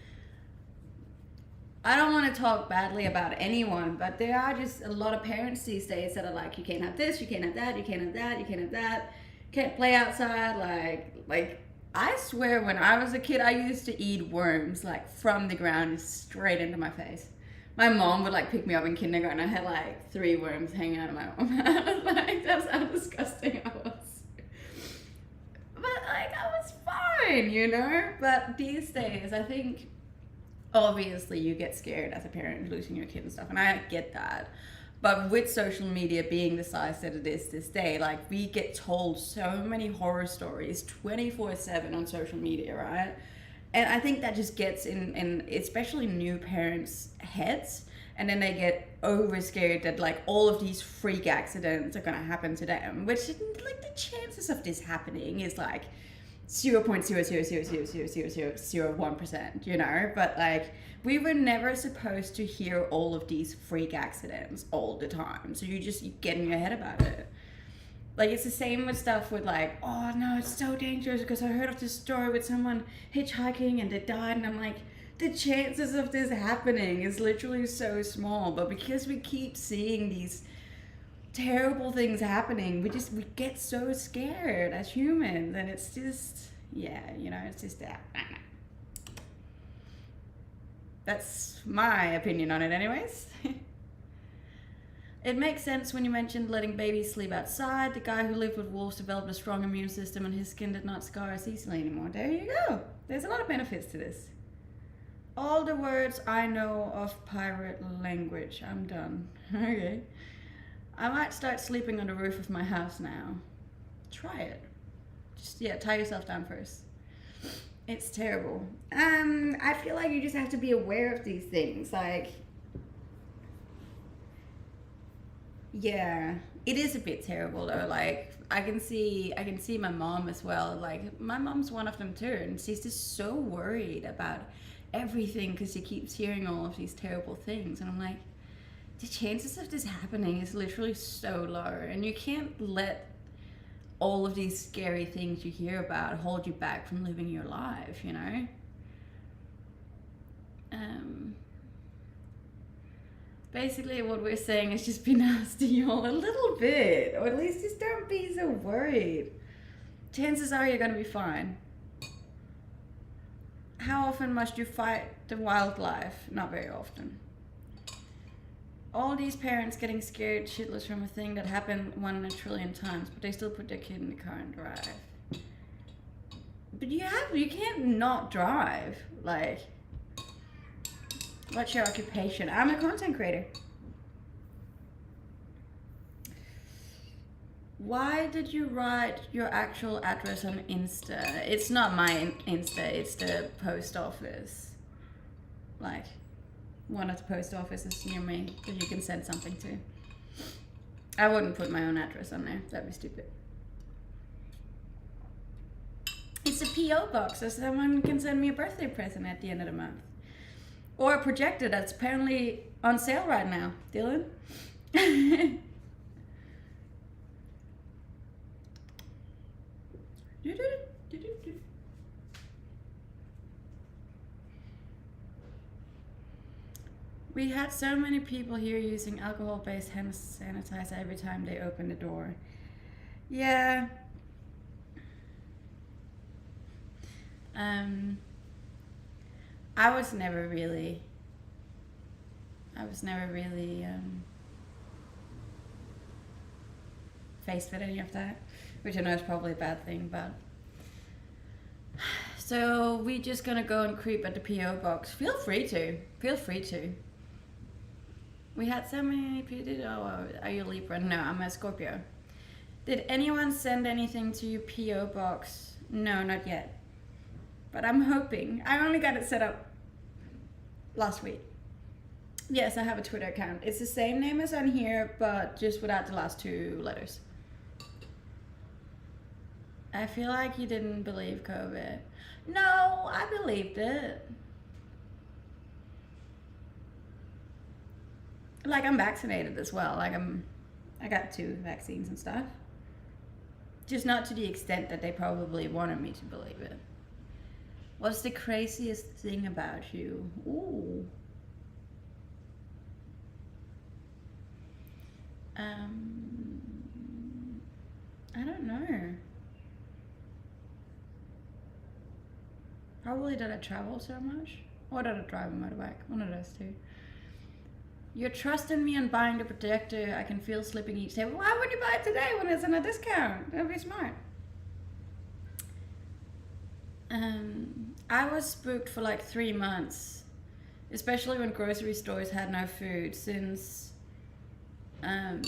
A: I don't want to talk badly about anyone, but there are just a lot of parents these days that are like, you can't have this, you can't have that, you can't have that, you can't have that, can't play outside, like, I swear when I was a kid, I used to eat worms, like, from the ground straight into my face. My mom would, like, pick me up in kindergarten. I had, like, 3 worms hanging out of my mouth. Like, that's how disgusting I was. But, like, I was fine, But these days, I think, obviously, you get scared as a parent losing your kid and stuff, and I get that. But with social media being the size that it is this day, like, we get told so many horror stories 24/7 on social media, right? And I think that just gets in especially new parents' heads, and then they get over scared that, like, all of these freak accidents are gonna happen to them, which, like, the chances of this happening is like 0.0000001%, But, like, we were never supposed to hear all of these freak accidents all the time. So you get in your head about it. Like, it's the same with stuff with, like, oh no, it's so dangerous because I heard of this story with someone hitchhiking and they died, and I'm like, the chances of this happening is literally so small. But because we keep seeing these terrible things happening, we get so scared as humans, and it's just, it's just that. That's my opinion on it anyways. It makes sense when you mentioned letting babies sleep outside. The guy who lived with wolves developed a strong immune system and his skin did not scar as easily anymore. There you go. There's a lot of benefits to this. All the words I know of pirate language. I'm done. Okay. I might start sleeping on the roof of my house now. Try it. Just, tie yourself down first. It's terrible. I feel like you just have to be aware of these things. Like, yeah, it is a bit terrible though. Like, I can see my mom as well. Like, my mom's one of them too, and she's just so worried about everything because she keeps hearing all of these terrible things, and I'm like, the chances of this happening is literally so low, and you can't let all of these scary things you hear about hold you back from living your life, Basically what we're saying is just be nice to y'all a little bit, or at least just don't be so worried. Chances are you're gonna be fine. How often must you fight the wildlife? Not very often. All these parents getting scared shitless from a thing that happened 1 in a trillion times, but they still put their kid in the car and drive. But you can't not drive. Like, what's your occupation? I'm a content creator. Why did you write your actual address on Insta? It's not my Insta, it's the post office. Like, one of the post offices near me that you can send something to. I wouldn't put my own address on there. That'd be stupid. It's a P.O. box, so someone can send me a birthday present at the end of the month. Or a projector that's apparently on sale right now. Dylan? We had so many people here using alcohol-based hand sanitizer every time they open the door. Yeah. Um, I was never really. I was never really faced with any of that, which I know is probably a bad thing, but. So we just gonna go and creep at the PO box. Feel free to. Feel free to. We had so many people. Oh, are you a Libra? No, I'm a Scorpio. Did anyone send anything to your PO box? No, not yet. But I'm hoping. I only got it set up last week. Yes, I have a Twitter account. It's the same name as on here, but just without the last 2 letters. I feel like you didn't believe COVID. No, I believed it. Like, I'm vaccinated as well. Like, I got 2 vaccines and stuff. Just not to the extent that they probably wanted me to believe it. What's the craziest thing about you? Ooh. I don't know. Probably that I travel so much. Or that I drive a motorbike. One of those 2. You're trusting me on buying the protector. I can feel slipping each day. Why would you buy it today when it's on a discount? That'd be smart. I was spooked for like 3 months, especially when grocery stores had no food. Since, yeah,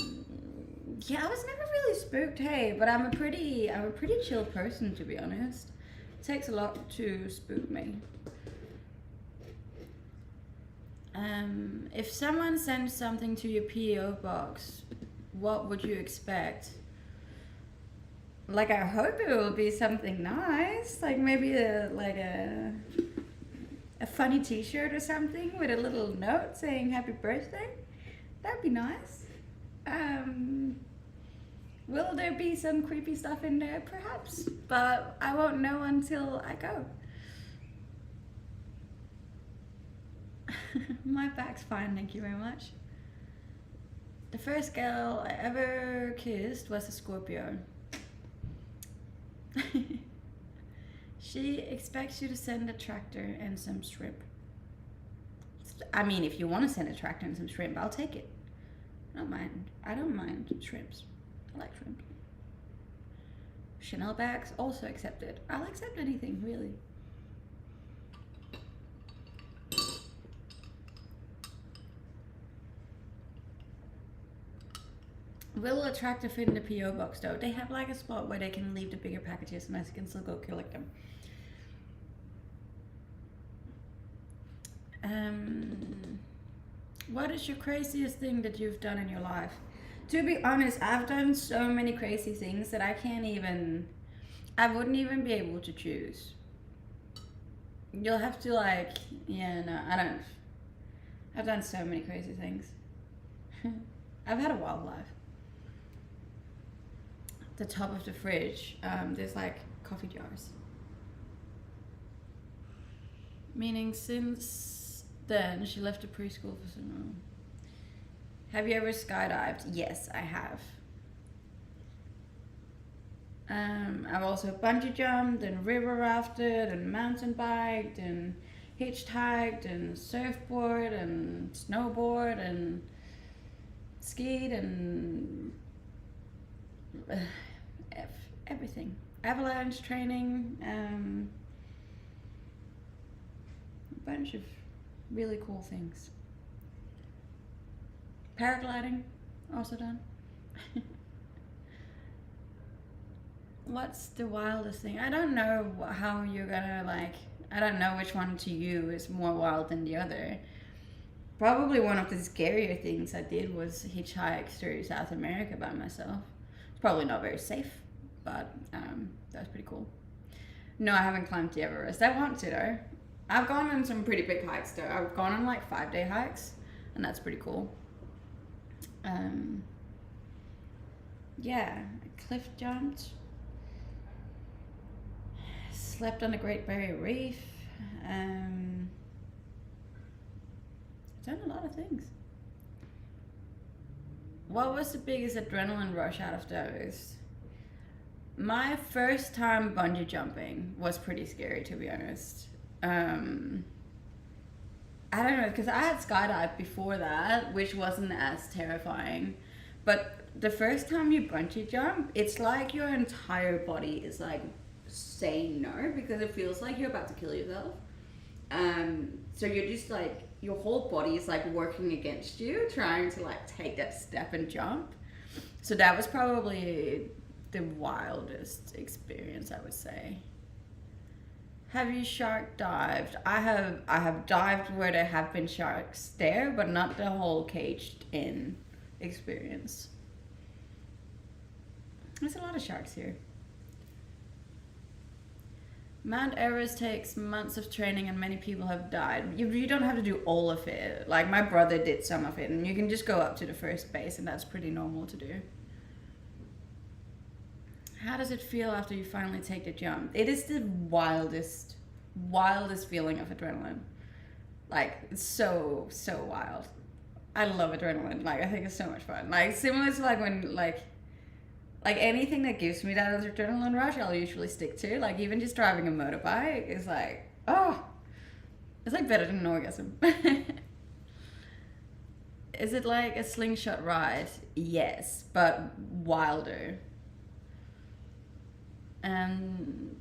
A: I was never really spooked. Hey, but I'm a pretty chill person, to be honest. It takes a lot to spook me. If someone sends something to your PO box, what would you expect? Like, I hope it will be something nice, like maybe a funny T-shirt or something with a little note saying happy birthday. That'd be nice. Will there be some creepy stuff in there? Perhaps, but I won't know until I go. My back's fine, thank you very much. The first girl I ever kissed was a Scorpio. She expects you to send a tractor and some shrimp. I mean, if you want to send a tractor and some shrimp, I'll take it. I don't mind shrimps. I like shrimp. Chanel bags, also accepted. I'll accept anything, really. Will a tractor fit in the PO box though? They have like a spot where they can leave the bigger packages and I can still go collect them. What is your craziest thing that you've done in your life? To be honest, I've done so many crazy things that I wouldn't even be able to choose. You'll have to like, yeah, no, I don't. I've done so many crazy things. I've had a wild life. The top of the fridge, there's like coffee jars. Meaning since then, she left the preschool for some. Have you ever skydived? Yes, I have. I've also bungee jumped and river rafted and mountain biked and hitchhiked and surfboard and snowboard and skied and everything. Avalanche training, a bunch of really cool things. Paragliding, also done. What's the wildest thing? I don't know how you're gonna like, I don't know which one to you is more wild than the other. Probably one of the scarier things I did was hitchhike through South America by myself. It's probably not very safe, but that was pretty cool. No, I haven't climbed the Everest. I want to though. I've gone on some pretty big hikes though. I've gone on like 5-day hikes, and that's pretty cool. Yeah, I cliff jumped. Slept on the Great Barrier Reef. done a lot of things. What was the biggest adrenaline rush out of those? My first time bungee jumping was pretty scary, to be honest. I don't know, because I had skydived before that, which wasn't as terrifying. But the first time you bungee jump, it's like your entire body is like saying no, because it feels like you're about to kill yourself. So you're just like, your whole body is like working against you, trying to like take that step and jump. So that was probably the wildest experience, I would say. Have you shark dived? I have dived where there have been sharks there, but not the whole caged in experience. There's a lot of sharks here. Mount Everest takes months of training and many people have died. You don't have to do all of it. Like my brother did some of it, and you can just go up to the first base, and that's pretty normal to do. How does it feel after you finally take the jump? It is the wildest feeling of adrenaline. Like, it's so wild. I love adrenaline. Like, I think it's so much fun. Like, similar to like when, like anything that gives me that adrenaline rush, I'll usually stick to. Like, even just driving a motorbike is like, oh, it's like better than an orgasm. Is it like a slingshot ride? Yes, but wilder.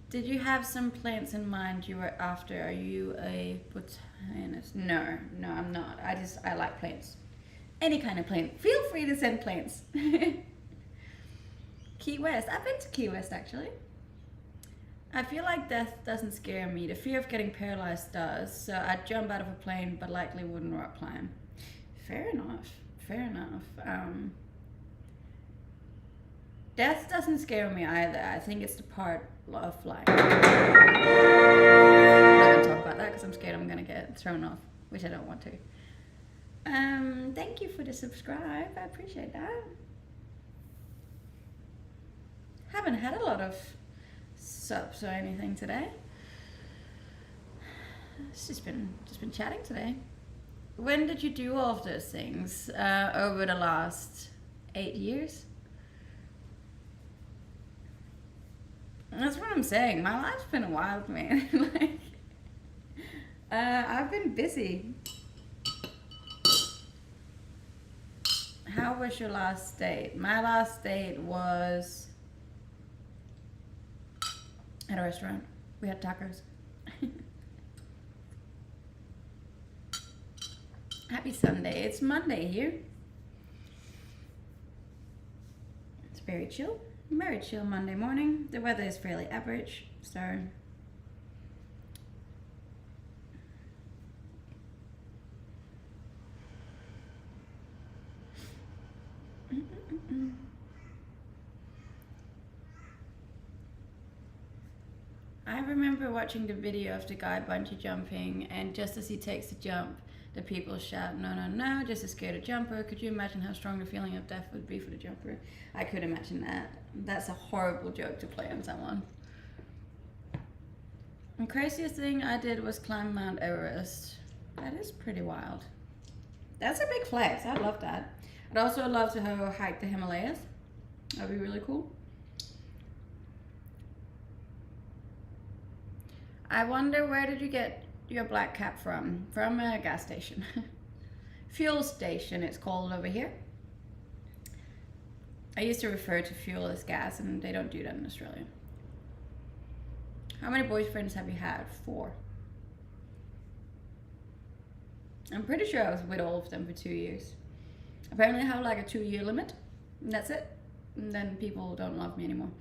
A: Did you have some plants in mind you were after? Are you a botanist? No, I'm not. I like plants. Any kind of plant. Feel free to send plants. Key West. I've been to Key West actually. I feel like death doesn't scare me. The fear of getting paralyzed does. So I'd jump out of a plane, but likely wouldn't rock climb. Fair enough. Death doesn't scare me either. I think it's the part of flying. I'm not going to talk about that because I'm scared I'm going to get thrown off, which I don't want to. Thank you for the subscribe. I appreciate that. Haven't had a lot of subs or anything today. It's just been chatting today. When did you do all of those things? Over the last 8 years? That's what I'm saying. My life's been wild, man. Like, I've been busy. How was your last date? My last date was at a restaurant. We had tacos. Happy Sunday. It's Monday here. It's very chill. Very chill Monday morning. The weather is fairly average, so I remember watching the video of the guy bungee jumping, and just as he takes the jump, the people shout, "No, no, no, just a scared jumper." Could you imagine how strong the feeling of death would be for the jumper? I could imagine that. That's a horrible joke to play on someone. The craziest thing I did was climb Mount Everest. That is pretty wild. That's a big flex. I love that. I'd also love to hike the Himalayas. That'd be really cool. I wonder, where did you get your black cap from? From a gas station. Fuel station it's called over here. I used to refer to fuel as gas, and they don't do that in Australia. How many boyfriends have you had? 4. I'm pretty sure I was with all of them for 2 years. Apparently I have like a 2-year limit, and that's it. And then people don't love me anymore.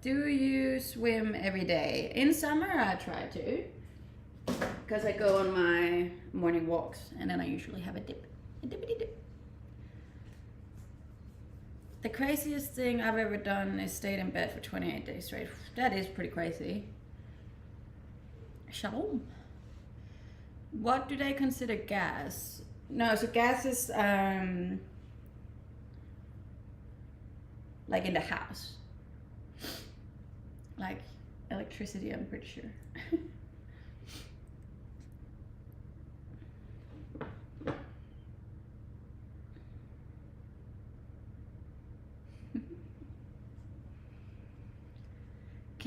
A: Do you swim every day? In summer I try to, because I go on my morning walks, and then I usually have a dip. A dippity dip. The craziest thing I've ever done is stayed in bed for 28 days straight. That is pretty crazy. Shalom. What do they consider gas? No, so gas is like in the house. Like electricity, I'm pretty sure.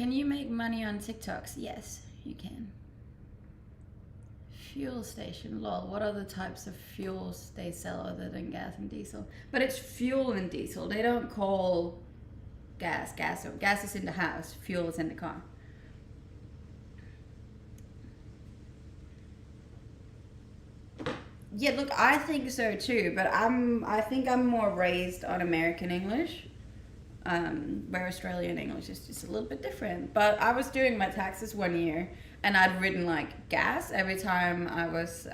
A: Can you make money on TikToks? Yes, you can. Fuel station, lol. What other types of fuels they sell other than gas and diesel? But it's fuel and diesel. They don't call gas. Gas is in the house. Fuel is in the car. Yeah, look, I think so too. But I think I'm more raised on American English, where Australian English is just a little bit different. But I was doing my taxes one year, and I'd written like gas every time I was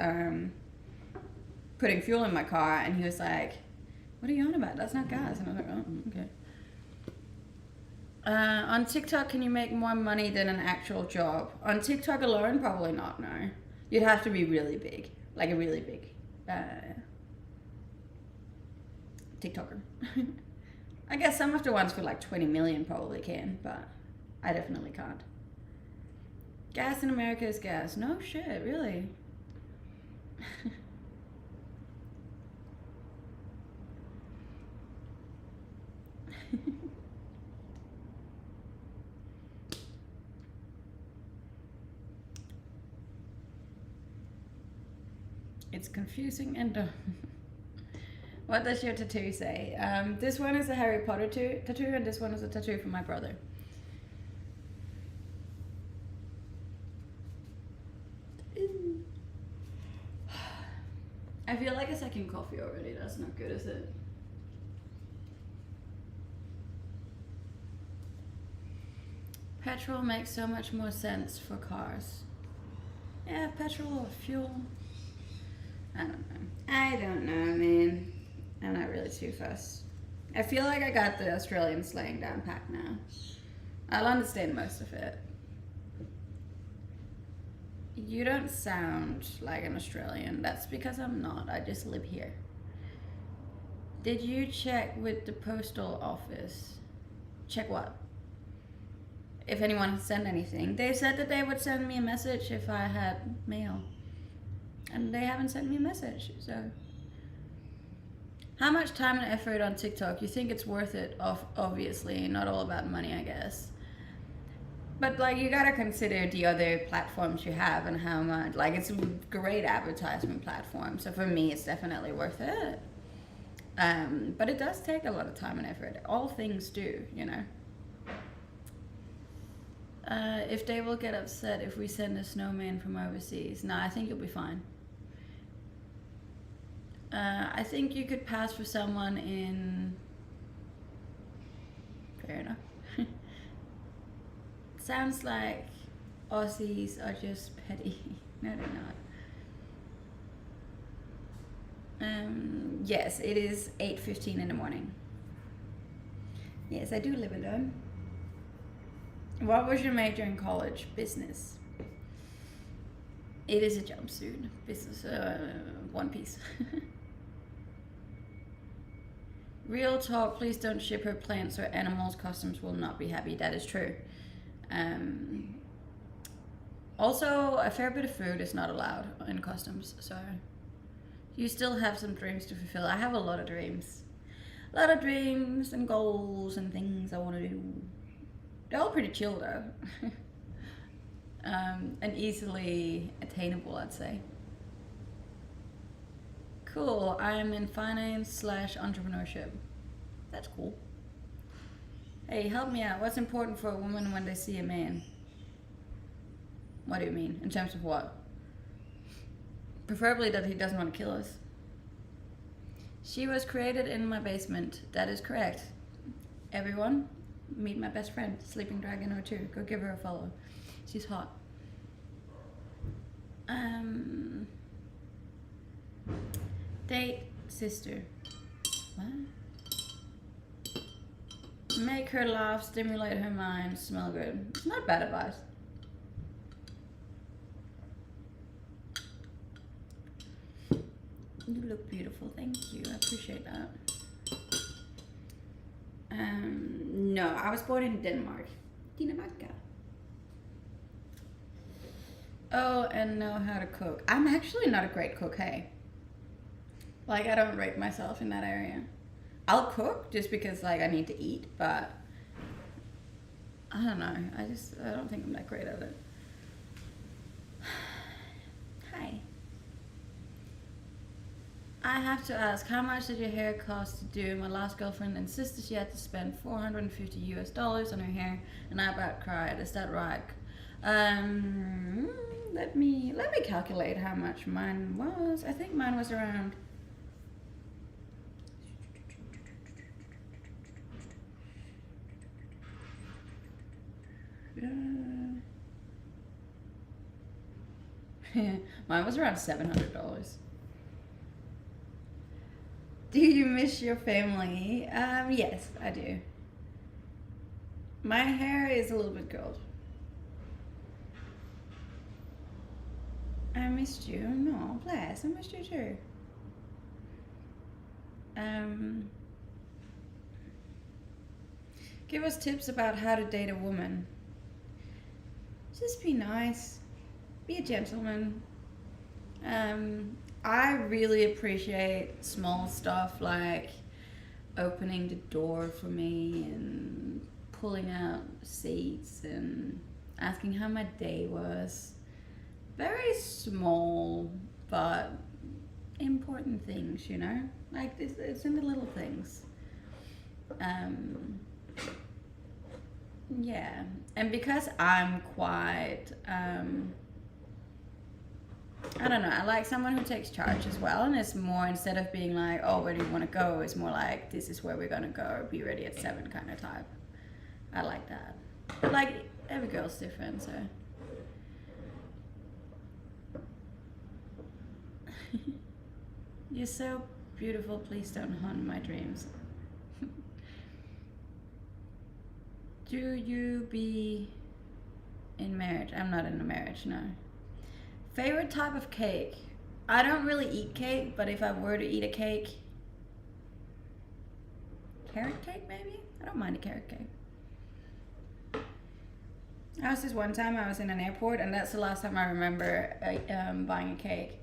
A: putting fuel in my car, and he was like, "What are you on about? That's not gas." And I was like, "Oh, okay." On TikTok, can you make more money than an actual job? On TikTok alone, probably not, no. You'd have to be really big, like a really big TikToker. I guess some of the ones with like 20 million probably can, but I definitely can't. Gas in America is gas. No shit, really. It's confusing and dumb. What does your tattoo say? This one is a Harry Potter tattoo, and this one is a tattoo from my brother. I feel like a second coffee already. That's not good, is it? Petrol makes so much more sense for cars. Yeah, petrol or fuel. I don't know, man. I'm not really too fussed. I feel like I got the Australian slang down pat now. I'll understand most of it. You don't sound like an Australian. That's because I'm not. I just live here. Did you check with the postal office? Check what? If anyone has sent anything. They said that they would send me a message if I had mail. And they haven't sent me a message, so. How much time and effort on TikTok? You think it's worth it? Obviously, not all about money, I guess. But like, you gotta consider the other platforms you have and how much. Like, it's a great advertisement platform. So for me, it's definitely worth it. But it does take a lot of time and effort. All things do, you know. If they will get upset if we send a snowman from overseas. No, I think you'll be fine. I think you could pass for someone in... Fair enough. Sounds like Aussies are just petty. No, they're not. Yes, it is 8:15 in the morning. Yes, I do live alone. What was your major in college? Business. It is a jumpsuit. Business, one piece. Real talk, please don't ship her plants or animals. Customs will not be happy. That is true. Also, a fair bit of food is not allowed in customs, so you still have some dreams to fulfill. I have a lot of dreams. A lot of dreams and goals and things I want to do. They're all pretty chill though. And easily attainable, I'd say. Cool, I'm in finance/entrepreneurship. That's cool. Hey, help me out. What's important for a woman when they see a man? What do you mean? In terms of what? Preferably that he doesn't want to kill us. She was created in my basement. That is correct. Everyone, meet my best friend, Sleeping Dragon 02. Go give her a follow. She's hot. Date sister. What? Make her laugh, stimulate her mind, smell good. It's not bad advice. You look beautiful, thank you. I appreciate that. No, I was born in Denmark. Dinamarca. Oh, and know how to cook. I'm actually not a great cook, hey. Like, I don't rate myself in that area. I'll cook just because, like, I need to eat, but I don't know. I don't think I'm that great at it. Hi. I have to ask, how much did your hair cost to do? My last girlfriend insisted she had to spend $450 on her hair, and I about cried. Is that right? Let me calculate how much mine was. I think mine was around. Mine was around $700. Do you miss your family? Yes, I do. My hair is a little bit curled. I missed you. No, bless. I missed you too. Give us tips about how to date a woman. Just be nice. Be a gentleman. I really appreciate small stuff like opening the door for me and pulling out seats and asking how my day was. Very small but important things, you know? Like it's in the little things. Yeah, and because I'm quite I don't know, I like someone who takes charge as well, and it's more, instead of being like, oh, where do you want to go, it's more like, this is where we're gonna go, be ready at 7 kind of type. I like that. But like, every girl's different, so. You're so beautiful, please don't haunt my dreams. Do you be in marriage? I'm not in a marriage, no. Favorite type of cake? I don't really eat cake, but if I were to eat a cake, carrot cake maybe? I don't mind a carrot cake. I was this one time, I was in an airport, and that's the last time I remember buying a cake.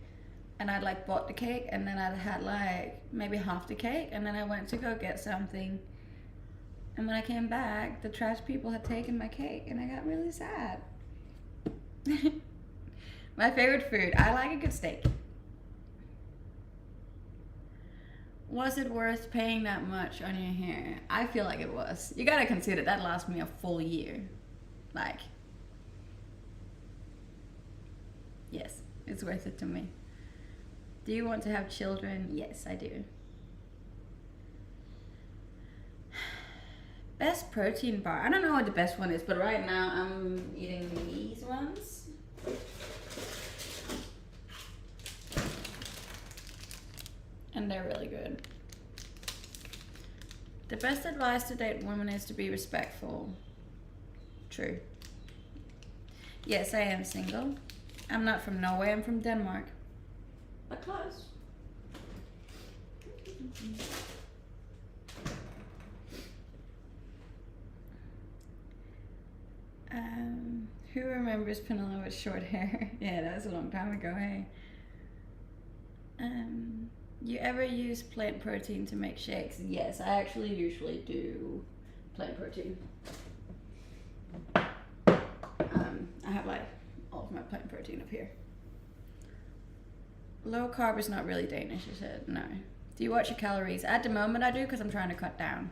A: And I'd like bought the cake, and then I'd had like maybe half the cake, and then I went to go get something. And when I came back, the trash people had taken my cake, and I got really sad. My favorite food, I like a good steak. Was it worth paying that much on your hair? I feel like it was. You gotta consider that lasts me a full year. Like, yes, it's worth it to me. Do you want to have children? Yes, I do. Best protein bar. I don't know what the best one is, but right now I'm eating these ones. And they're really good. The best advice to date women is to be respectful. True. Yes, I am single. I'm not from Norway, I'm from Denmark. But close. Who remembers Pernilla with short hair? Yeah, that was a long time ago, hey. You ever use plant protein to make shakes? Yes, I actually usually do plant protein. I have like all of my plant protein up here. Low carb is not really Danish, you said. No. Do you watch your calories? At the moment I do, because I'm trying to cut down.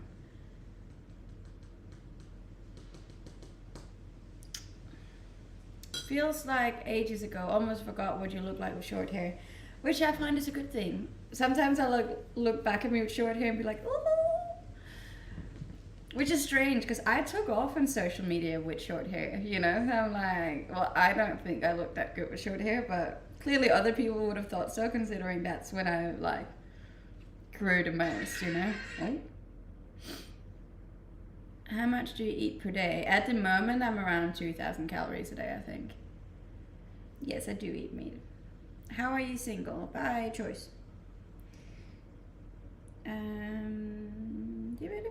A: Feels like ages ago. Almost forgot what you look like with short hair, which I find is a good thing. Sometimes I look back at me with short hair and be like, ooh. Which is strange, because I took off on social media with short hair, you know? I'm like, well, I don't think I look that good with short hair, but clearly other people would have thought so, considering that's when I, like, grew the most, you know? Oh. How much do you eat per day? At the moment, I'm around 2,000 calories a day, I think. Yes, I do eat meat. How are you single? By choice. You ready?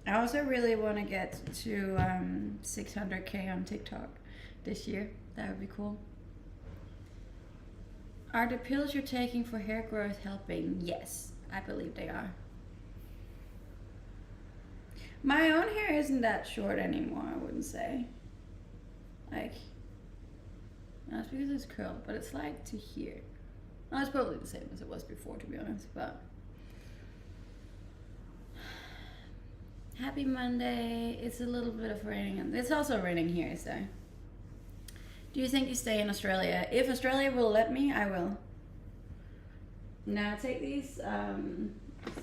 A: I also really want to get to 600K on TikTok this year. That would be cool. Are the pills you're taking for hair growth helping? Yes, I believe they are. My own hair isn't that short anymore, I wouldn't say. Like, that's because it's curled, but it's like to here. Well, it's probably the same as it was before, to be honest, but. Happy Monday. It's a little bit of raining, and it's also raining here, so. Do you think you stay in Australia? If Australia will let me, I will. Now take these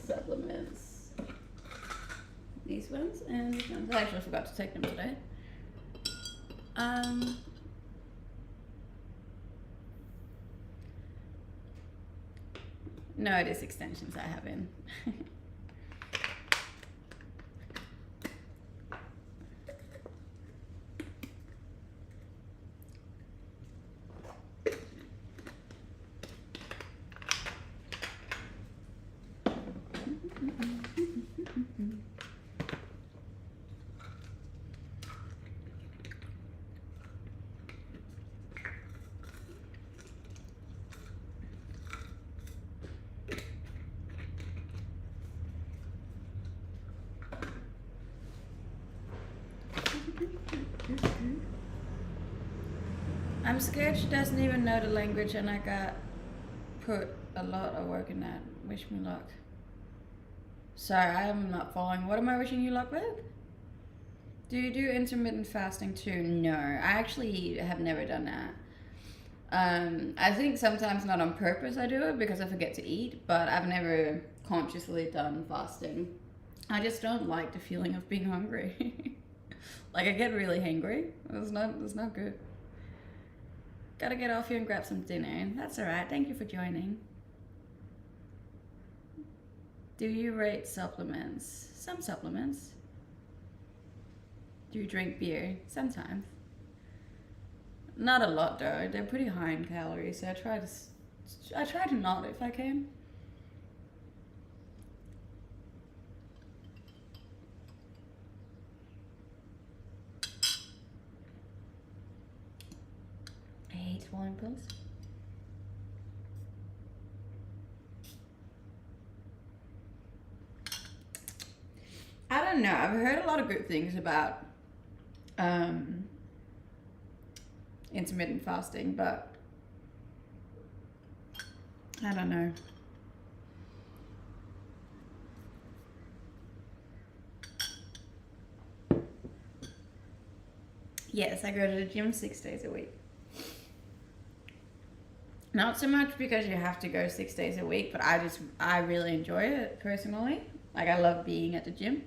A: supplements. These ones and these ones. I actually forgot to take them today. No, it is extensions I have in. I'm scared she doesn't even know the language, and I got put a lot of work in that. Wish me luck. Sorry, I'm not following. What am I wishing you luck with? Do you do intermittent fasting too? No, I actually have never done that. I think sometimes not on purpose I do it because I forget to eat, but I've never consciously done fasting. I just don't like the feeling of being hungry. Like, I get really hangry. It's not good. Gotta get off here and grab some dinner. That's alright. Thank you for joining. Do you rate supplements? Some supplements. Do you drink beer? Sometimes. Not a lot though. They're pretty high in calories, so I try to not if I can. I hate swallowing pills. I don't know. I've heard a lot of good things about intermittent fasting, but I don't know. Yes, I go to the gym 6 days a week. Not so much because you have to go 6 days a week, but I really enjoy it personally. Like, I love being at the gym.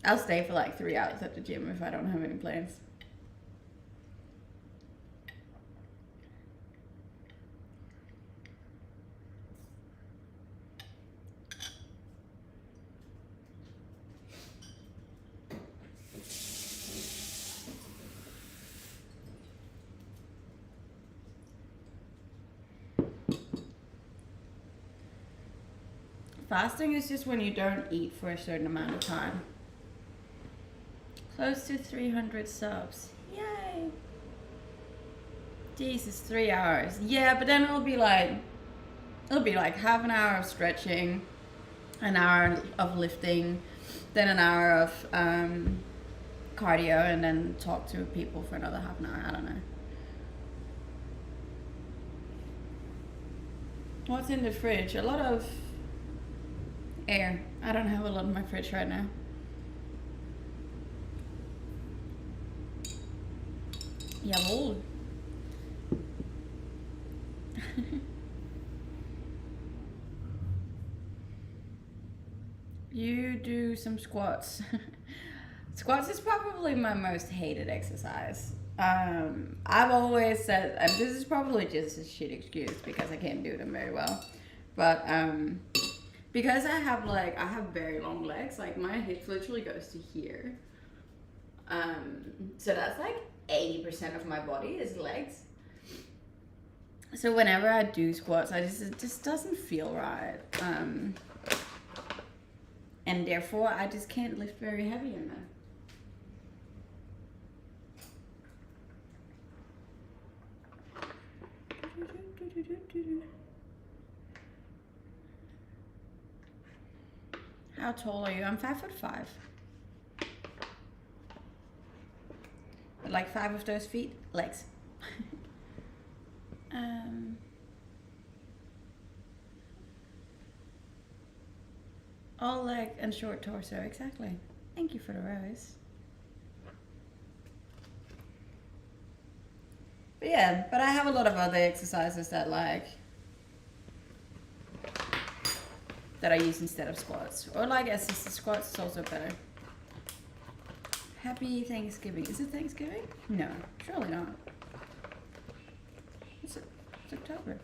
A: I'll stay for like 3 hours at the gym if I don't have any plans. Fasting is just when you don't eat for a certain amount of time. Close to 300 subs. Yay! Jesus, 3 hours. Yeah, but then it'll be like half an hour of stretching, an hour of lifting, then an hour of cardio, and then talk to people for another half an hour. I don't know. What's in the fridge? A lot of air. I don't have a lot in my fridge right now. Jawohl. You do some squats. Squats is probably my most hated exercise. I've always said, and this is probably just a shit excuse because I can't do them very well, but because I have very long legs, like my hip literally goes to here. So that's like 80% of my body is legs. So whenever I do squats, it just doesn't feel right. And therefore I just can't lift very heavy in them. How tall are you? I'm 5'5". But like 5 of those feet, legs. All leg and short torso, exactly. Thank you for the rose. But yeah, but I have a lot of other exercises that I use instead of squats. Or like assisted squats is also better. Happy Thanksgiving. Is it Thanksgiving? No, surely not. It's October.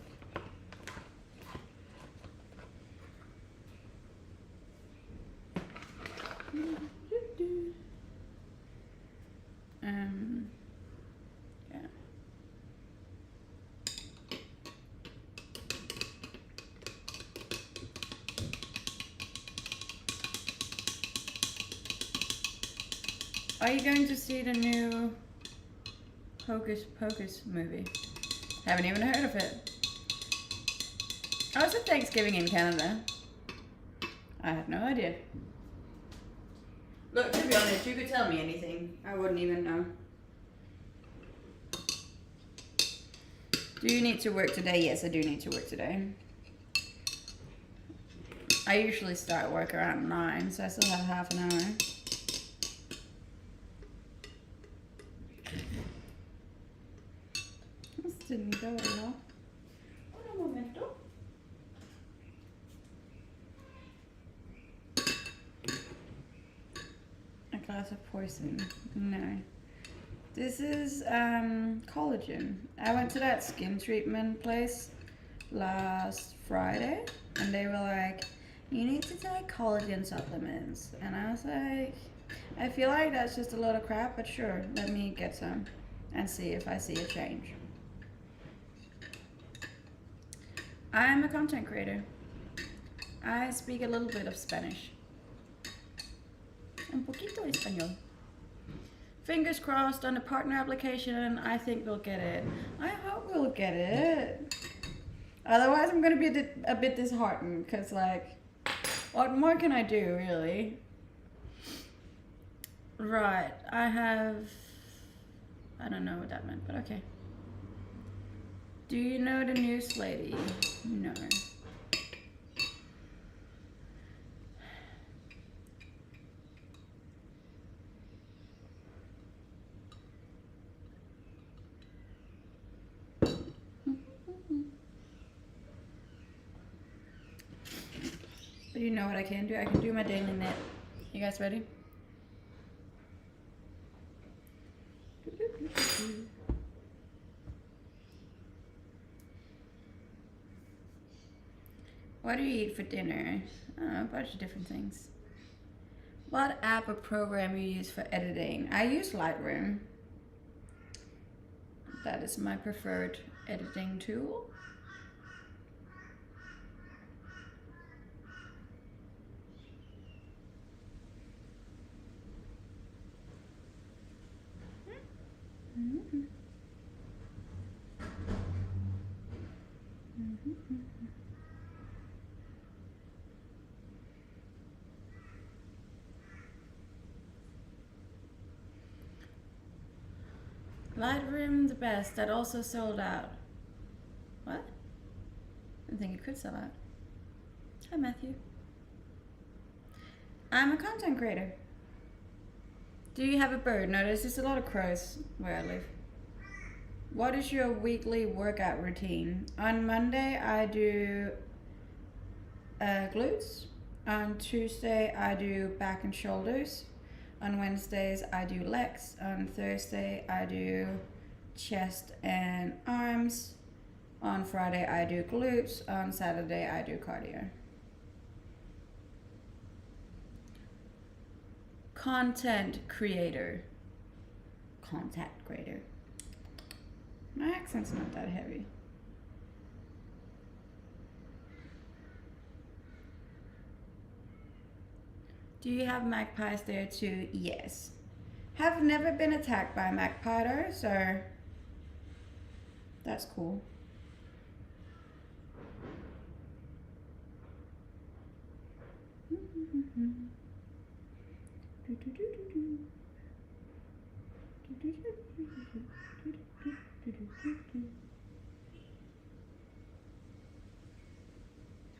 A: Yeah. Are you going to see the new Hocus Pocus movie? Haven't even heard of it. Oh, it's a Thanksgiving in Canada. I had no idea. Look, to be honest, you could tell me anything. I wouldn't even know. Do you need to work today? Yes, I do need to work today. I usually start work around 9, so I still have half an hour. This didn't go very well. Un momento. A glass of poison. No. This is collagen. I went to that skin treatment place last Friday, and they were like, you need to take collagen supplements. And I was like, I feel like that's just a lot of crap, but sure, let me get some and see if I see a change. I'm a content creator. I speak a little bit of Spanish. Un poquito español. Fingers crossed on the partner application. I think we'll get it. I hope we'll get it. Otherwise, I'm gonna be a bit disheartened because, like, what more can I do, really? Right, I don't know what that meant, but okay. Do you know the news lady? No. But you know what I can do? I can do my daily knit. You guys ready? What do you eat for dinner? A bunch of different things. What app or program you use for editing? I use Lightroom. That is my preferred editing tool. Lightroom the best. That also sold out. What? I didn't think it could sell out. Hi, Matthew. I'm a content creator. Do you have a bird? No, there's just a lot of crows where I live. What is your weekly workout routine? On Monday, I do glutes. On Tuesday, I do back and shoulders. On Wednesdays, I do legs. On Thursday, I do chest and arms. On Friday, I do glutes. On Saturday, I do cardio. Content creator. Content creator. My accent's not that heavy. Do you have magpies there too? Yes. Have never been attacked by a magpie though, so that's cool. It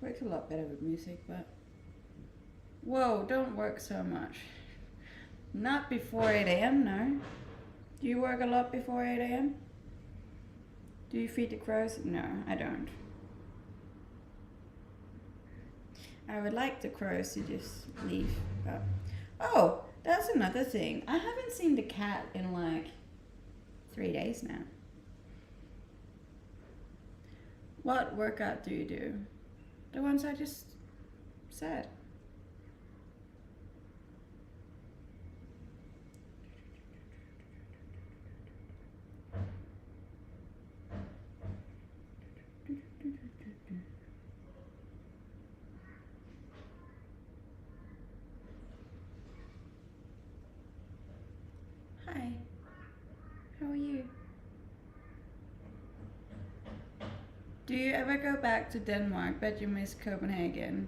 A: works a lot better with music, but whoa, don't work so much. Not before 8 a.m. No. Do you work a lot before 8 a.m.? Do you feed the crows? No, I don't. I would like the crows to just leave, but oh, that's another thing. I haven't seen the cat in like 3 days now. What workout do you do? The ones I just said. Hi. How are you? Do you ever go back to Denmark? Bet you miss Copenhagen.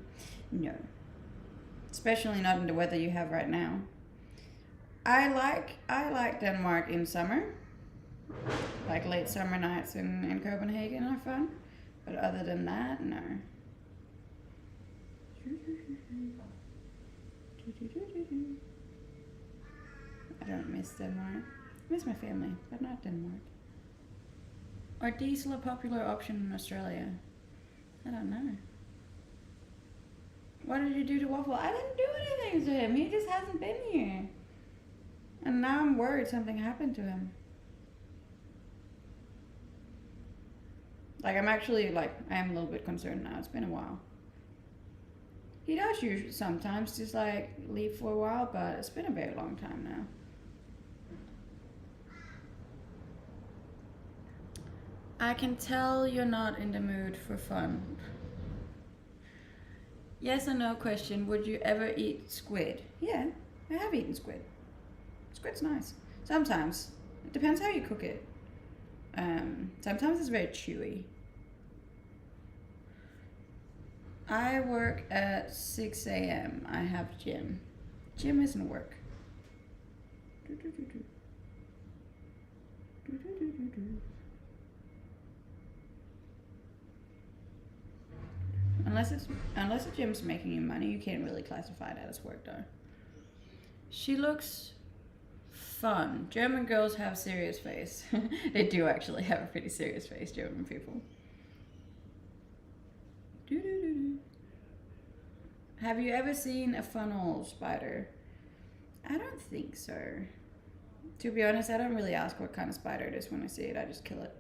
A: No. Especially not in the weather you have right now. I like Denmark in summer. Like late summer nights in Copenhagen are fun. But other than that, no. I don't miss Denmark. I miss my family, but not Denmark. Are diesel a popular option in Australia? I don't know. What did you do to Waffle? I didn't do anything to him. He just hasn't been here. And now I'm worried something happened to him. Like, I'm actually, like, I am a little bit concerned now. It's been a while. He does usually sometimes just, like, leave for a while, but it's been a very long time now. I can tell you're not in the mood for fun. Yes or no question, would you ever eat squid? Yeah, I have eaten squid. Squid's nice. Sometimes. It depends how you cook it. Sometimes it's very chewy. I work at 6 a.m. I have gym. Gym isn't work. Unless the gym's making you money, you can't really classify that as work though. She looks fun. German girls have serious face. They do actually have a pretty serious face, German people. Have you ever seen a funnel spider? I don't think so. To be honest, I don't really ask what kind of spider it is when I see it. I just kill it.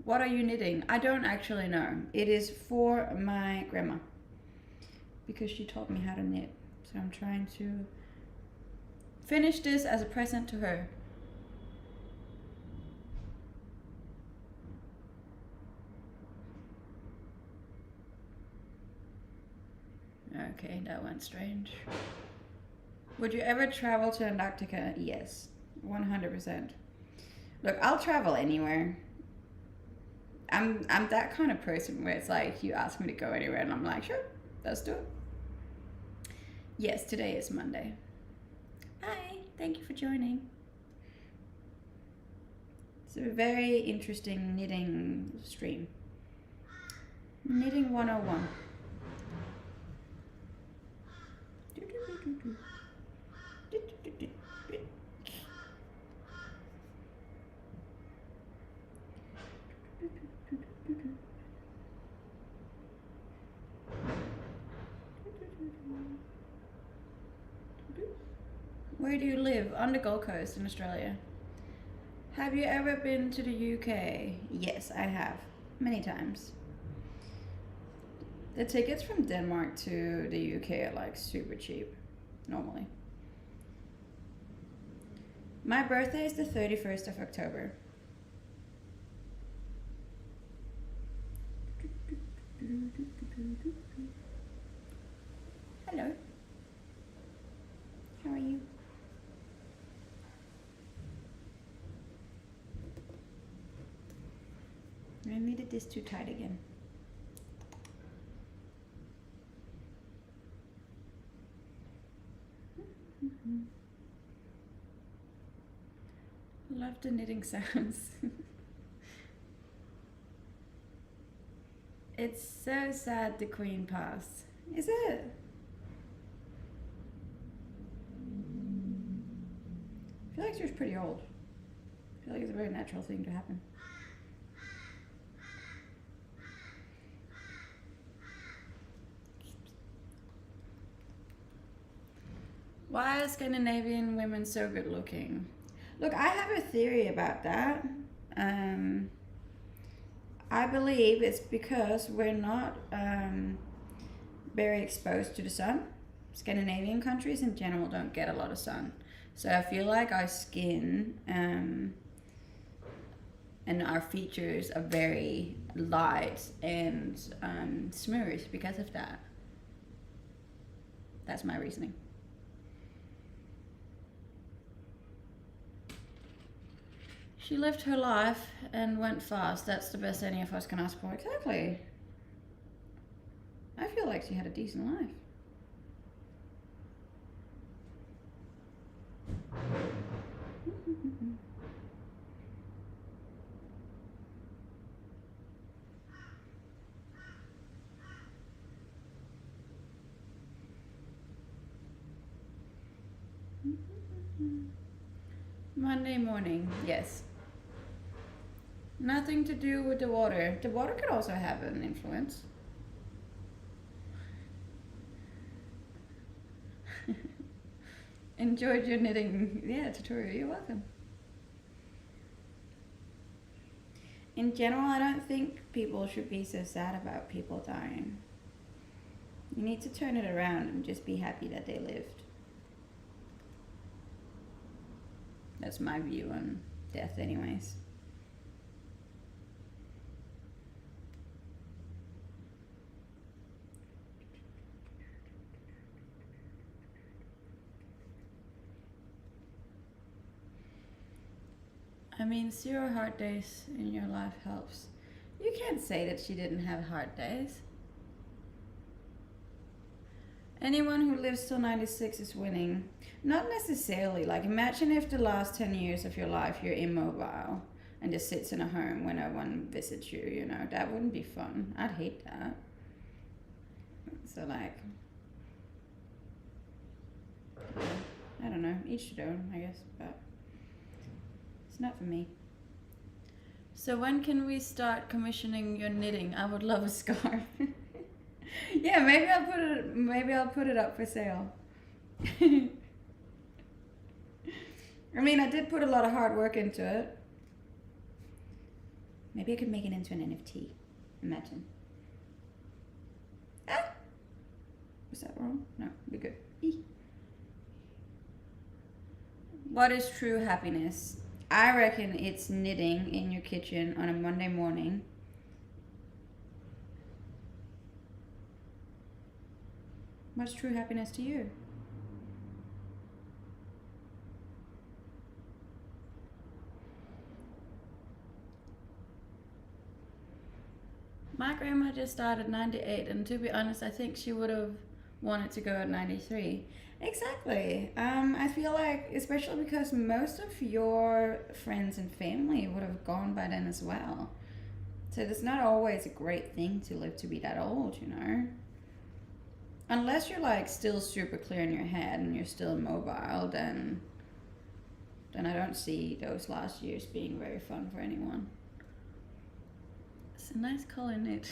A: What are you knitting? I don't actually know. It is for my grandma because she taught me how to knit. So I'm trying to finish this as a present to her. Okay, that went strange. Would you ever travel to Antarctica? Yes, 100%. Look, I'll travel anywhere. I'm that kind of person where it's like you ask me to go anywhere and I'm like, sure, let's do it. Yes, today is Monday. Hi, thank you for joining. It's a very interesting knitting stream. Knitting 101. Where do you live? On the Gold Coast in Australia. Have you ever been to the UK? Yes, I have. Many times. The tickets from Denmark to the UK are like super cheap, normally. My birthday is the 31st of October. Hello. How are you? I needed this too tight again. Love the knitting sounds. It's so sad the Queen passed. Is it? I feel like she was pretty old. I feel like it's a very natural thing to happen. Why are Scandinavian women so good looking? Look, I have a theory about that. I believe it's because we're not very exposed to the sun. Scandinavian countries in general don't get a lot of sun. So I feel like our skin and our features are very light and smooth because of that. That's my reasoning. She lived her life and went fast. That's the best any of us can ask for. Exactly. I feel like she had a decent life. Monday morning, yes. Nothing to do with the water. The water could also have an influence. Enjoyed your knitting tutorial. You're welcome. In general, I don't think people should be so sad about people dying. You need to turn it around and just be happy that they lived. That's my view on death anyways. I mean, 0 hard days in your life helps. You can't say that she didn't have hard days. Anyone who lives till 96 is winning. Not necessarily. Like, imagine if the last 10 years of your life you're immobile and just sits in a home when no one visits you, you know. That wouldn't be fun. I'd hate that. So, like, I don't know. Each their own, I guess, but it's not for me. So when can we start commissioning your knitting? I would love a scarf. Yeah, maybe I'll put it up for sale. I mean, I did put a lot of hard work into it. Maybe I could make it into an NFT. Imagine. Ah! Was that wrong? No, we're good. What is true happiness? I reckon it's knitting in your kitchen on a Monday morning. What's true happiness to you? My grandma just started at 98, and to be honest, I think she would have wanted to go at 93. Exactly. I feel like, especially because most of your friends and family would have gone by then as well. So it's not always a great thing to live to be that old, you know? Unless you're like still super clear in your head and you're still mobile, then I don't see those last years being very fun for anyone. It's a nice color knit.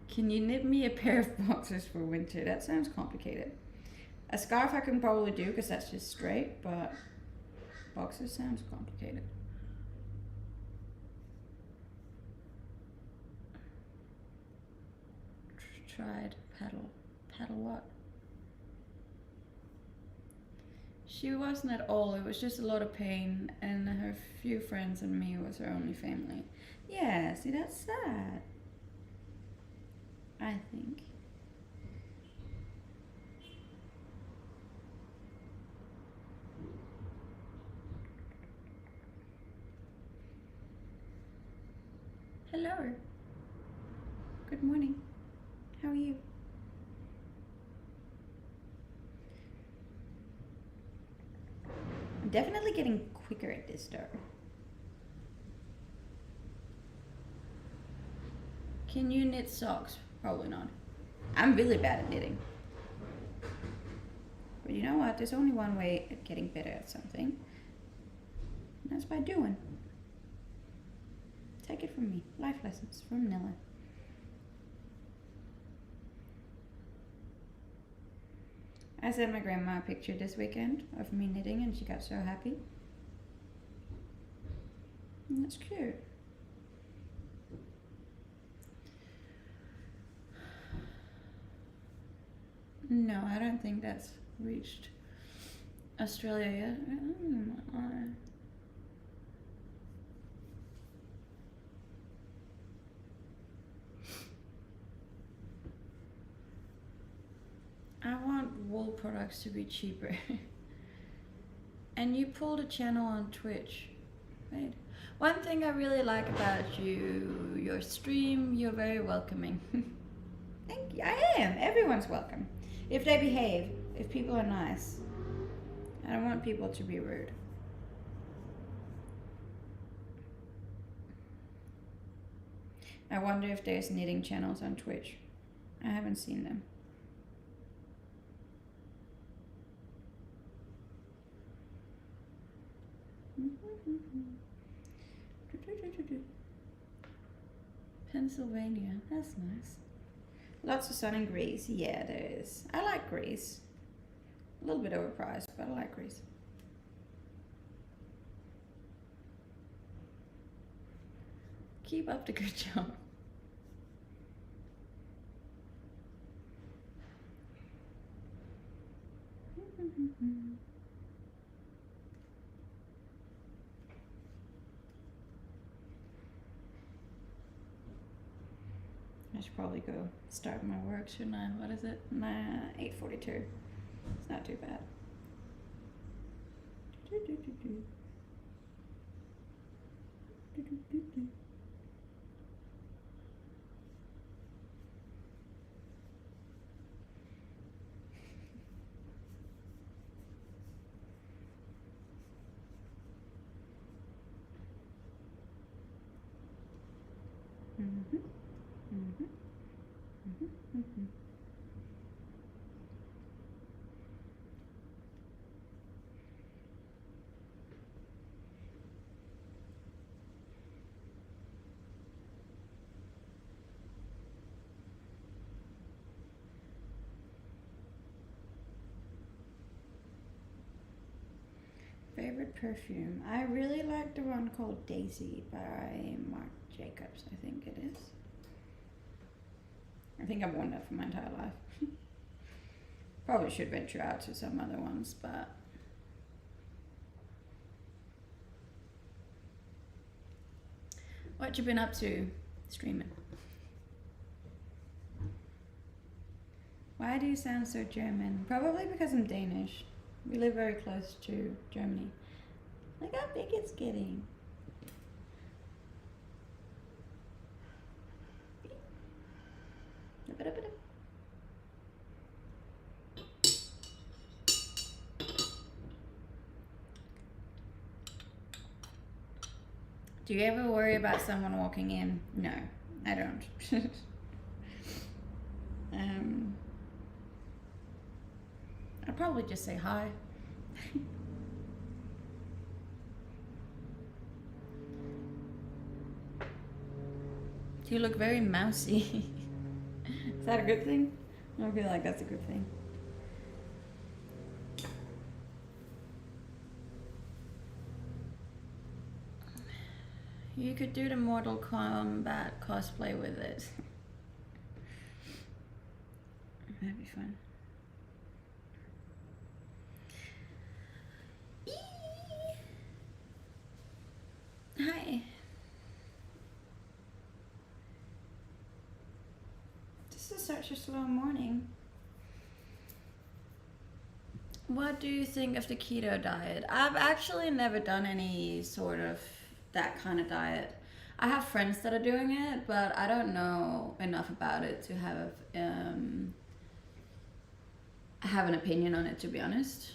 A: Can you knit me a pair of boxers for winter? That sounds complicated. A scarf I can probably do because that's just straight, but boxers sounds complicated. Tried paddle. Paddle what? She wasn't at all. It was just a lot of pain, and her few friends and me was her only family. Yeah, see, that's sad. I think. Hello. Good morning. How are you? I'm definitely getting quicker at this though. Can you knit socks? Probably not. I'm really bad at knitting. But you know what? There's only one way at getting better at something. And that's by doing. Take it from me. Life lessons from Nilla. I sent my grandma a picture this weekend of me knitting and she got so happy. And that's cute. No, I don't think that's reached Australia yet. I want wool products to be cheaper. And you pulled a channel on Twitch, right? One thing I really like about you, your stream, you're very welcoming. Thank you. I am. Everyone's welcome. If they behave, if people are nice. I don't want people to be rude. I wonder if there's knitting channels on Twitch. I haven't seen them. Pennsylvania, that's nice. Lots of sun in Greece. Yeah, there is. I like Greece. A little bit overpriced, but I like Greece. Keep up the good job. I should probably go start my work, shouldn't I? What is it? 8:42. It's not too bad. Favorite perfume? I really like the one called Daisy by Marc Jacobs, I think it is. I think I've worn that for my entire life. Probably should venture out to some other ones, but what you been up to streaming? Why do you sound so German? Probably because I'm Danish. We live very close to Germany. Look how big it's getting. Do you ever worry about someone walking in? No, I don't. I'll probably just say hi. You look very mousy. Is that a good thing? I feel like that's a good thing. You could do the Mortal Kombat cosplay with it. That'd be fun. Hi. This is such a slow morning. What do you think of the keto diet? I've actually never done any sort of that kind of diet. I have friends that are doing it, but I don't know enough about it to have an opinion on it, to be honest.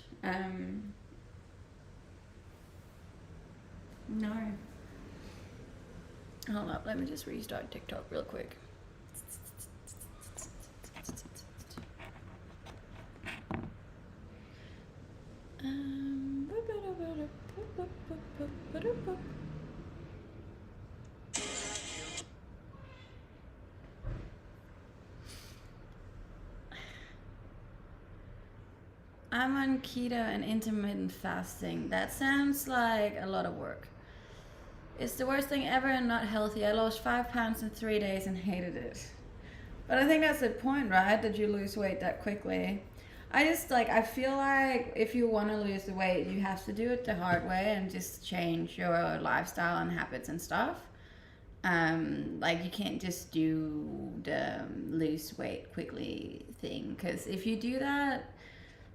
A: No. Hold up, let me just restart TikTok real quick. I'm on keto and intermittent fasting. That sounds like a lot of work. It's the worst thing ever and not healthy. I lost 5 pounds in 3 days and hated it. But I think that's the point, right? That you lose weight that quickly. I feel like if you want to lose the weight, you have to do it the hard way and just change your lifestyle and habits and stuff. Like you can't just do the lose weight quickly thing, because if you do that,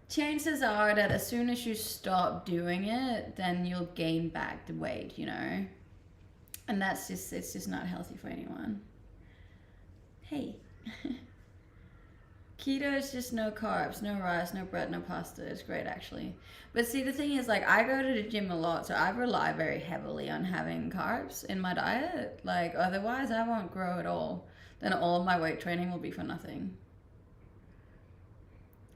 A: chances are that as soon as you stop doing it, then you'll gain back the weight, you know? And it's just not healthy for anyone. Hey. Keto is just no carbs, no rice, no bread, no pasta. It's great, actually. But see, the thing is, like, I go to the gym a lot, so I rely very heavily on having carbs in my diet. Like, otherwise I won't grow at all. Then all of my weight training will be for nothing.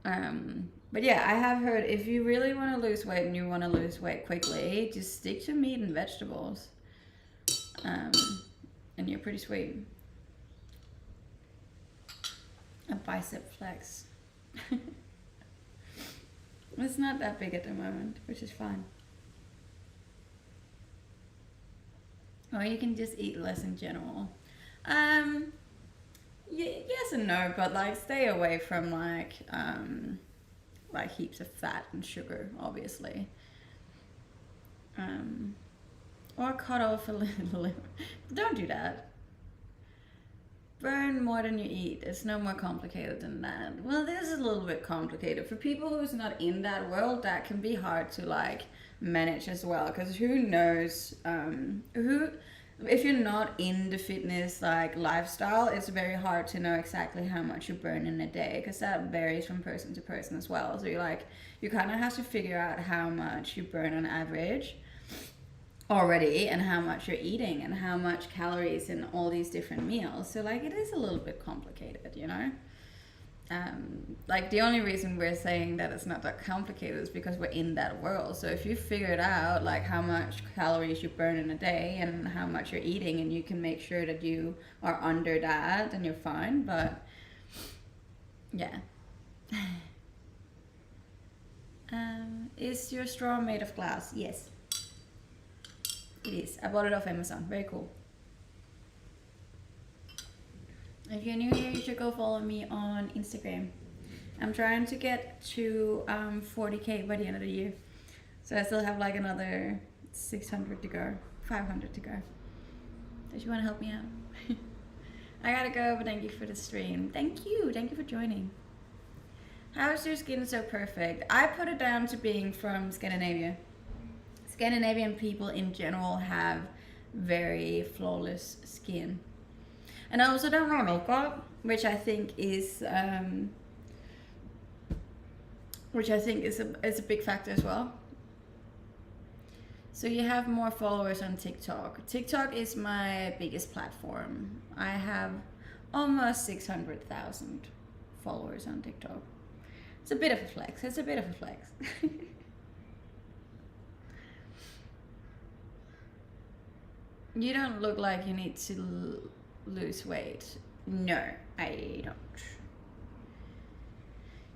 A: But yeah, I have heard if you really want to lose weight and you want to lose weight quickly, just stick to meat and vegetables. And you're pretty sweet. A bicep flex. It's not that big at the moment, which is fine. Or you can just eat less in general. Yes and no, but like stay away from like heaps of fat and sugar, obviously. Or cut off a little. Don't do that. Burn more than you eat. It's no more complicated than that. Well, this is a little bit complicated. For people who's not in that world, that can be hard to like manage as well. Because who knows, if you're not in the fitness like lifestyle, it's very hard to know exactly how much you burn in a day. Because that varies from person to person as well. So you kind of have to figure out how much you burn on average already, and how much you're eating and how much calories in all these different meals. So like it is a little bit complicated, you know. Like the only reason we're saying that it's not that complicated is because we're in that world. So if you figure it out, like how much calories you burn in a day and how much you're eating, and you can make sure that you are under that, then you're fine. But yeah. Is your straw made of glass? Yes. It is. I bought it off Amazon. Very cool. If you're new here, you should go follow me on Instagram. I'm trying to get to 40K by the end of the year. So I still have like another 600 to go. 500 to go. Does you want to help me out? I gotta go, but thank you for the stream. Thank you. Thank you for joining. How is your skin so perfect? I put it down to being from Scandinavia. Scandinavian people in general have very flawless skin. And I also don't wear makeup, which I think is a big factor as well. So you have more followers on TikTok. TikTok is my biggest platform. I have almost 600,000 followers on TikTok. It's a bit of a flex. You don't look like you need to lose weight. No, I don't.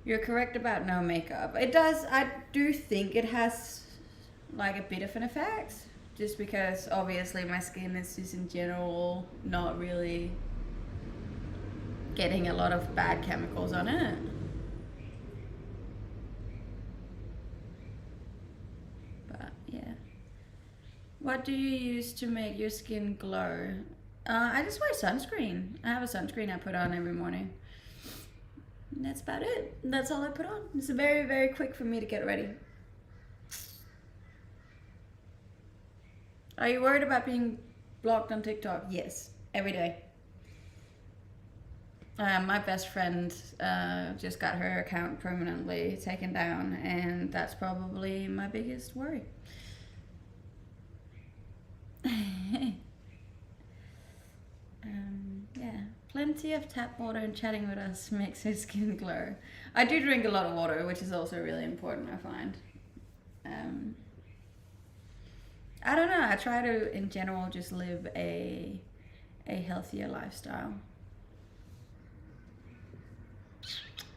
A: You're correct about no makeup. It does, I do think it has like a bit of an effect, just because obviously my skin is just in general not really getting a lot of bad chemicals on it. But yeah. What do you use to make your skin glow? I just wear sunscreen. I have a sunscreen I put on every morning. And that's about it. That's all I put on. It's very, very quick for me to get ready. Are you worried about being blocked on TikTok? Yes, every day. My best friend just got her account permanently taken down, and that's probably my biggest worry. Yeah, plenty of tap water and chatting with us makes her skin glow. I do drink a lot of water, which is also really important, I find. I don't know, I try to, in general, just live a healthier lifestyle.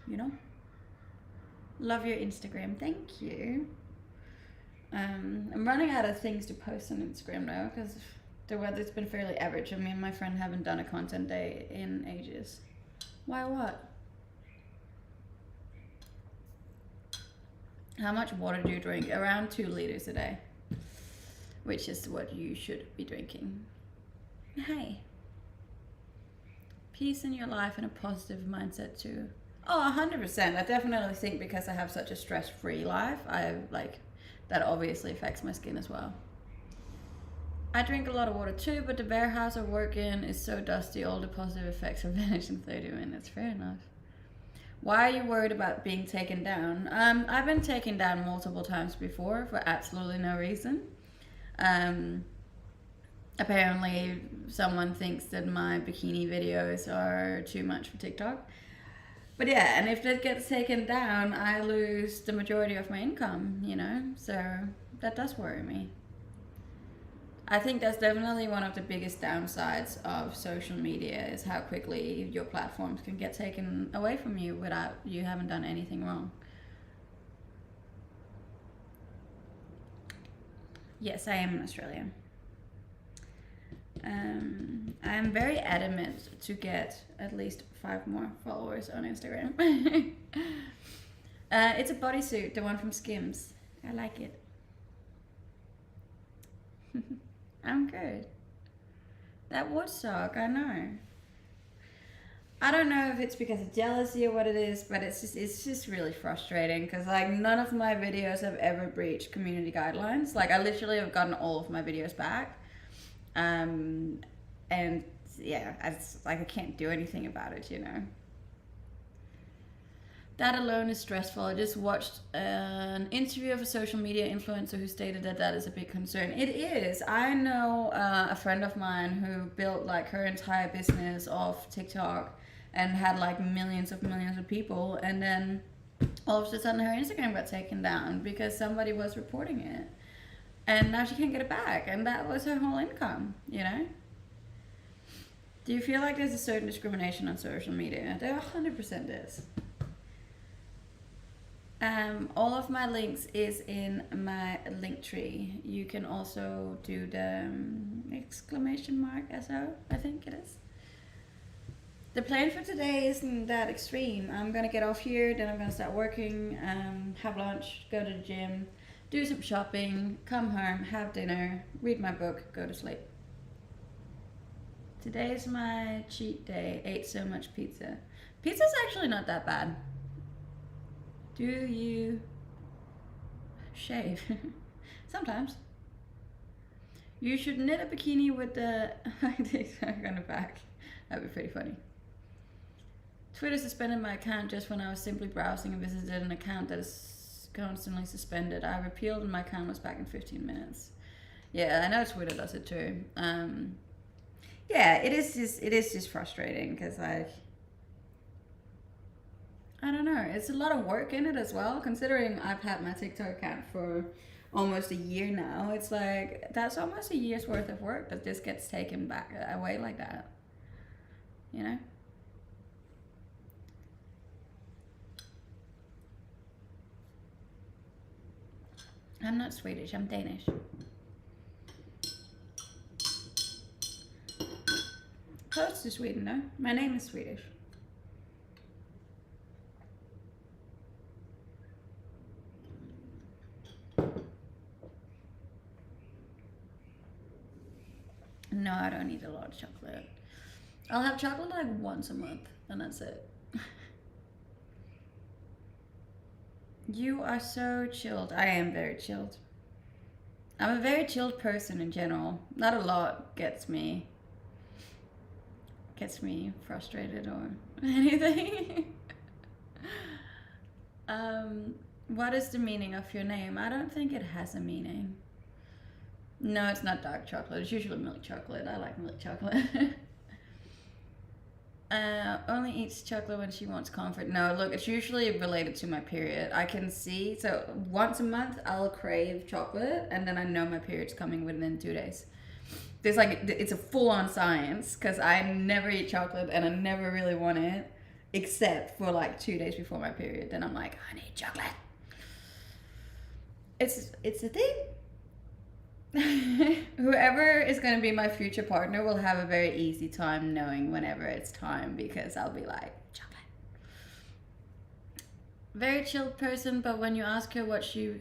A: You know? Love your Instagram, thank you. I'm running out of things to post on Instagram now because the weather's been fairly average. Me and my friend haven't done a content day in ages. Why what? How much water do you drink? Around 2 liters a day, which is what you should be drinking. Hey. Peace in your life and a positive mindset too. Oh, 100%. I definitely think because I have such a stress-free life, that obviously affects my skin as well. I drink a lot of water too, but the warehouse I work in is so dusty, all the positive effects are vanished in 30 minutes. Fair enough. Why are you worried about being taken down? I've been taken down multiple times before for absolutely no reason. Apparently someone thinks that my bikini videos are too much for TikTok. But yeah, and if that gets taken down, I lose the majority of my income, you know? So that does worry me. I think that's definitely one of the biggest downsides of social media is how quickly your platforms can get taken away from you without you having done anything wrong. Yes, I am in Australia. I'm very adamant to get at least 5 more followers on Instagram. It's a bodysuit, the one from Skims. I like it. I'm good. That would suck, I know. I don't know if it's because of jealousy or what it is, but it's just really frustrating because like none of my videos have ever breached community guidelines. Like I literally have gotten all of my videos back. And yeah, I can't do anything about it, you know. That alone is stressful. I just watched an interview of a social media influencer who stated that is a big concern. It is. I know a friend of mine who built like her entire business off TikTok and had like millions of people, and then all of a sudden her Instagram got taken down because somebody was reporting it. And now she can't get it back, and that was her whole income, you know? Do you feel like there's a certain discrimination on social media? There 100% is. All of my links is in my link tree. You can also do the !SO, I think it is. The plan for today isn't that extreme. I'm gonna get off here, then I'm gonna start working, have lunch, go to the gym, do some shopping, come home, have dinner, read my book, go to sleep. Today's my cheat day. Ate so much pizza. Pizza's actually not that bad. Do you shave? Sometimes. You should knit a bikini with the on the back. That'd be pretty funny. Twitter suspended my account just when I was simply browsing and visited an account that is constantly suspended. I repealed and my account was back in 15 minutes. Yeah, I know Twitter does it too. Yeah, it is just frustrating because I don't know. It's a lot of work in it as well. Considering I've had my TikTok account for almost a year now, it's like that's almost a year's worth of work that just gets taken back away like that. You know. I'm not Swedish, I'm Danish. Close to Sweden, no? My name is Swedish. No, I don't eat a lot of chocolate. I'll have chocolate like once a month, and that's it. You are so chilled. I am very chilled. I'm a very chilled person in general. Not a lot gets me frustrated or anything. What is the meaning of your name? I don't think it has a meaning. No, it's not dark chocolate. It's usually milk chocolate. I like milk chocolate. Only eats chocolate when she wants comfort. No, look, it's usually related to my period. I can see, so once a month I'll crave chocolate, and then I know my period's coming within 2 days. There's like, it's a full-on science, because I never eat chocolate and I never really want it, except for like 2 days before my period. Then I'm like, I need chocolate. It's a thing. Whoever is going to be my future partner will have a very easy time knowing whenever it's time, because I'll be like, chocolate. Very chilled person, but when you ask her what she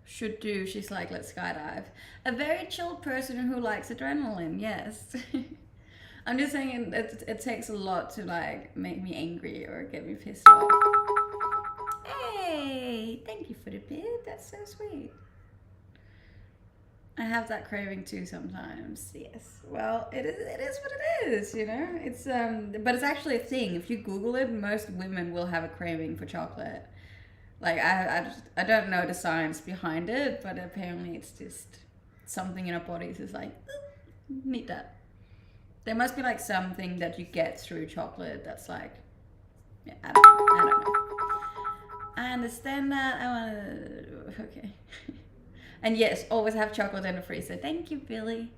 A: should do, she's like, let's skydive. A very chilled person who likes adrenaline, yes. I'm just saying it takes a lot to like make me angry or get me pissed off. Hey, thank you for the bid. That's so sweet. I have that craving too sometimes. Yes. Well, it is what it is, you know. It's but it's actually a thing. If you Google it, most women will have a craving for chocolate. Like I don't know the science behind it, but apparently it's just something in our bodies is like, need that. There must be like something that you get through chocolate that's like, yeah, I don't know. I understand that. I want to. Okay. And yes, always have chocolate in the freezer. Thank you, Billy.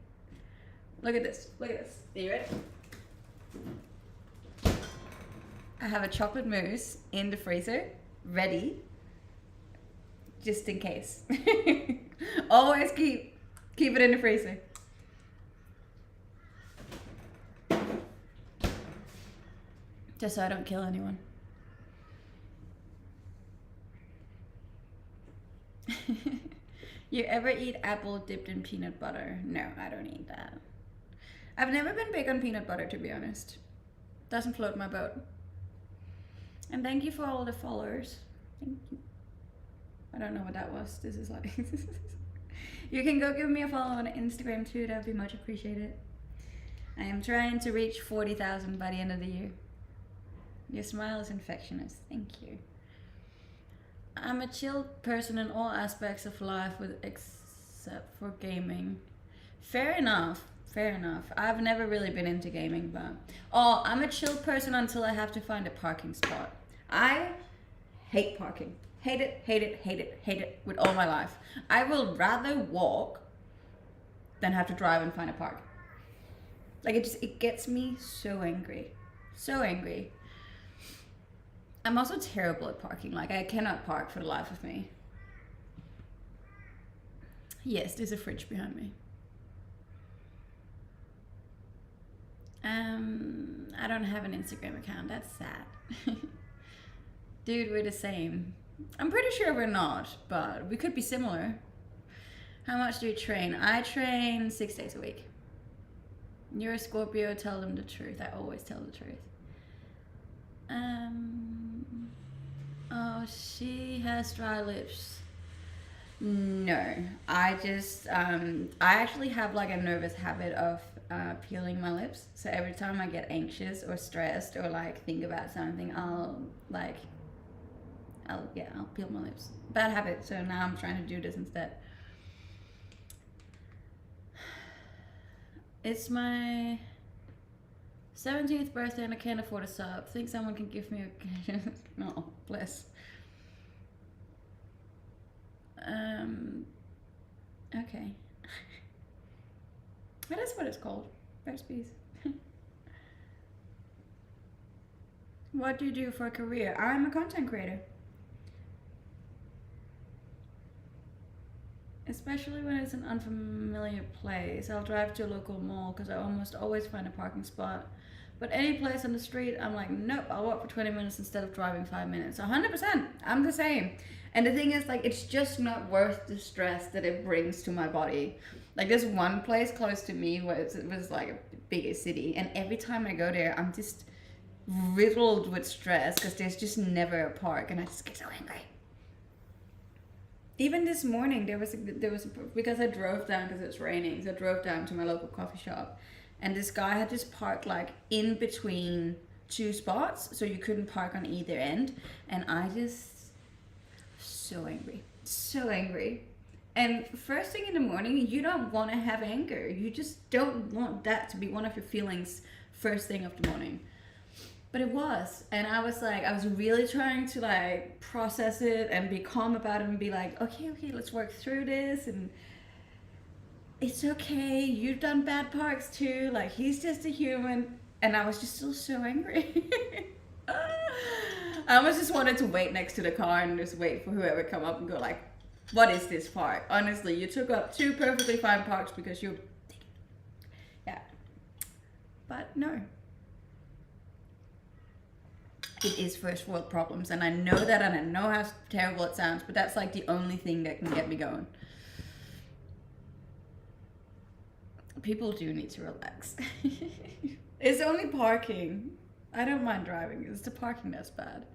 A: Look at this. Look at this. Are you ready? I have a chocolate mousse in the freezer, ready, just in case. Always keep it in the freezer. Just so I don't kill anyone. You ever eat apple dipped in peanut butter? No, I don't eat that. I've never been big on peanut butter, to be honest. Doesn't float my boat. And thank you for all the followers. Thank you. I don't know what that was. This is like... You can go give me a follow on Instagram too. That would be much appreciated. I am trying to reach 40,000 by the end of the year. Your smile is infectious. Thank you. I'm a chill person in all aspects of life, except for gaming. Fair enough. Fair enough. I've never really been into gaming, but... Oh, I'm a chill person until I have to find a parking spot. I hate parking. Hate it, hate it, hate it, hate it with all my life. I will rather walk than have to drive and find a park. Like, it gets me so angry. So angry. I'm also terrible at parking. Like, I cannot park for the life of me. Yes, there's a fridge behind me. I don't have an Instagram account. That's sad. Dude, we're the same. I'm pretty sure we're not, but we could be similar. How much do you train? I train 6 days a week. You're a Scorpio, tell them the truth. I always tell the truth. Oh, she has dry lips. No, I just, I actually have like a nervous habit of peeling my lips. So every time I get anxious or stressed or like think about something, I'll peel my lips. Bad habit, so now I'm trying to do this instead. It's my 17th birthday and I can't afford a sub. Think someone can give me a... No, bless. Okay. That is what it's called. First piece. What do you do for a career? I'm a content creator. Especially when it's an unfamiliar place. I'll drive to a local mall because I almost always find a parking spot. But any place on the street, I'm like, nope, I'll walk for 20 minutes instead of driving 5 minutes. 100%, I'm the same. And the thing is, like, it's just not worth the stress that it brings to my body. Like, there's one place close to me where it was like a bigger city. And every time I go there, I'm just riddled with stress because there's just never a park. And I just get so angry. Even this morning, because I drove down because it's raining. So I drove down to my local coffee shop, and this guy had just parked like in between two spots, so you couldn't park on either end. And I just so angry, so angry. And first thing in the morning, you don't want to have anger. You just don't want that to be one of your feelings first thing of the morning. But it was, and I was like, I was really trying to like process it and be calm about it and be like, okay, let's work through this, and it's okay. You've done bad parks too. Like, he's just a human, and I was just still so angry. I almost just wanted to wait next to the car and just wait for whoever come up and go like, what is this park? Honestly, you took up two perfectly fine parks because you're, yeah. But no. It is first world problems, and I know that, and I know how terrible it sounds, but that's like the only thing that can get me going. People do need to relax. It's only parking. I don't mind driving. It's the parking that's bad.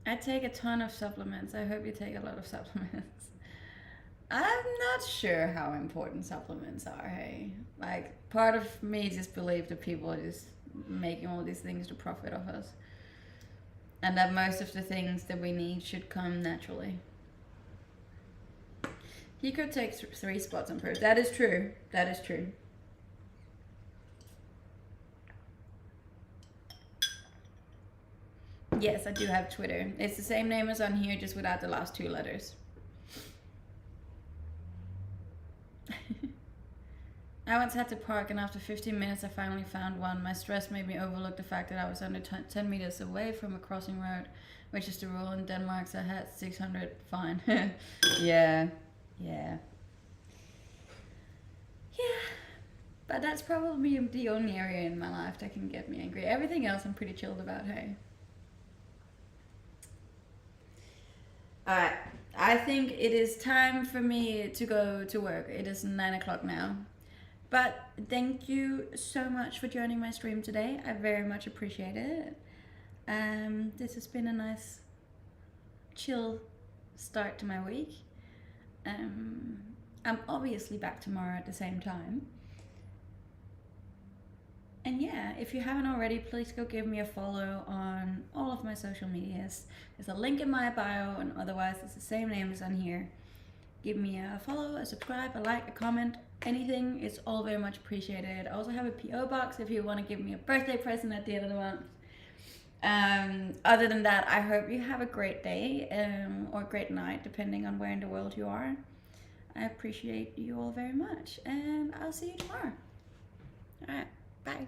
A: I take a ton of supplements. I hope you take a lot of supplements. I'm not sure how important supplements are, hey? Like, part of me just believes that people are just making all these things to profit off us. And that most of the things that we need should come naturally. He could take 3 spots on purpose. That is true. That is true. Yes, I do have Twitter. It's the same name as on here, just without the last 2 letters. I once had to park, and after 15 minutes I finally found one. My stress made me overlook the fact that I was under 10 meters away from a crossing road, which is the rule in Denmark, so I had 600 fine. Yeah. But that's probably the only area in my life that can get me angry. Everything else I'm pretty chilled about, hey. Alright, I think it is time for me to go to work. It is 9 o'clock now. But thank you so much for joining my stream today. I very much appreciate it. This has been a nice, chill start to my week. I'm obviously back tomorrow at the same time. And yeah, if you haven't already, please go give me a follow on all of my social medias. There's a link in my bio, and otherwise it's the same name as on here. Give me a follow, a subscribe, a like, a comment, anything. It's all very much appreciated. I also have a PO box if you want to give me a birthday present at the end of the month. Other than that, I hope you have a great day or a great night, depending on where in the world you are. I appreciate you all very much, and I'll see you tomorrow. All right, bye.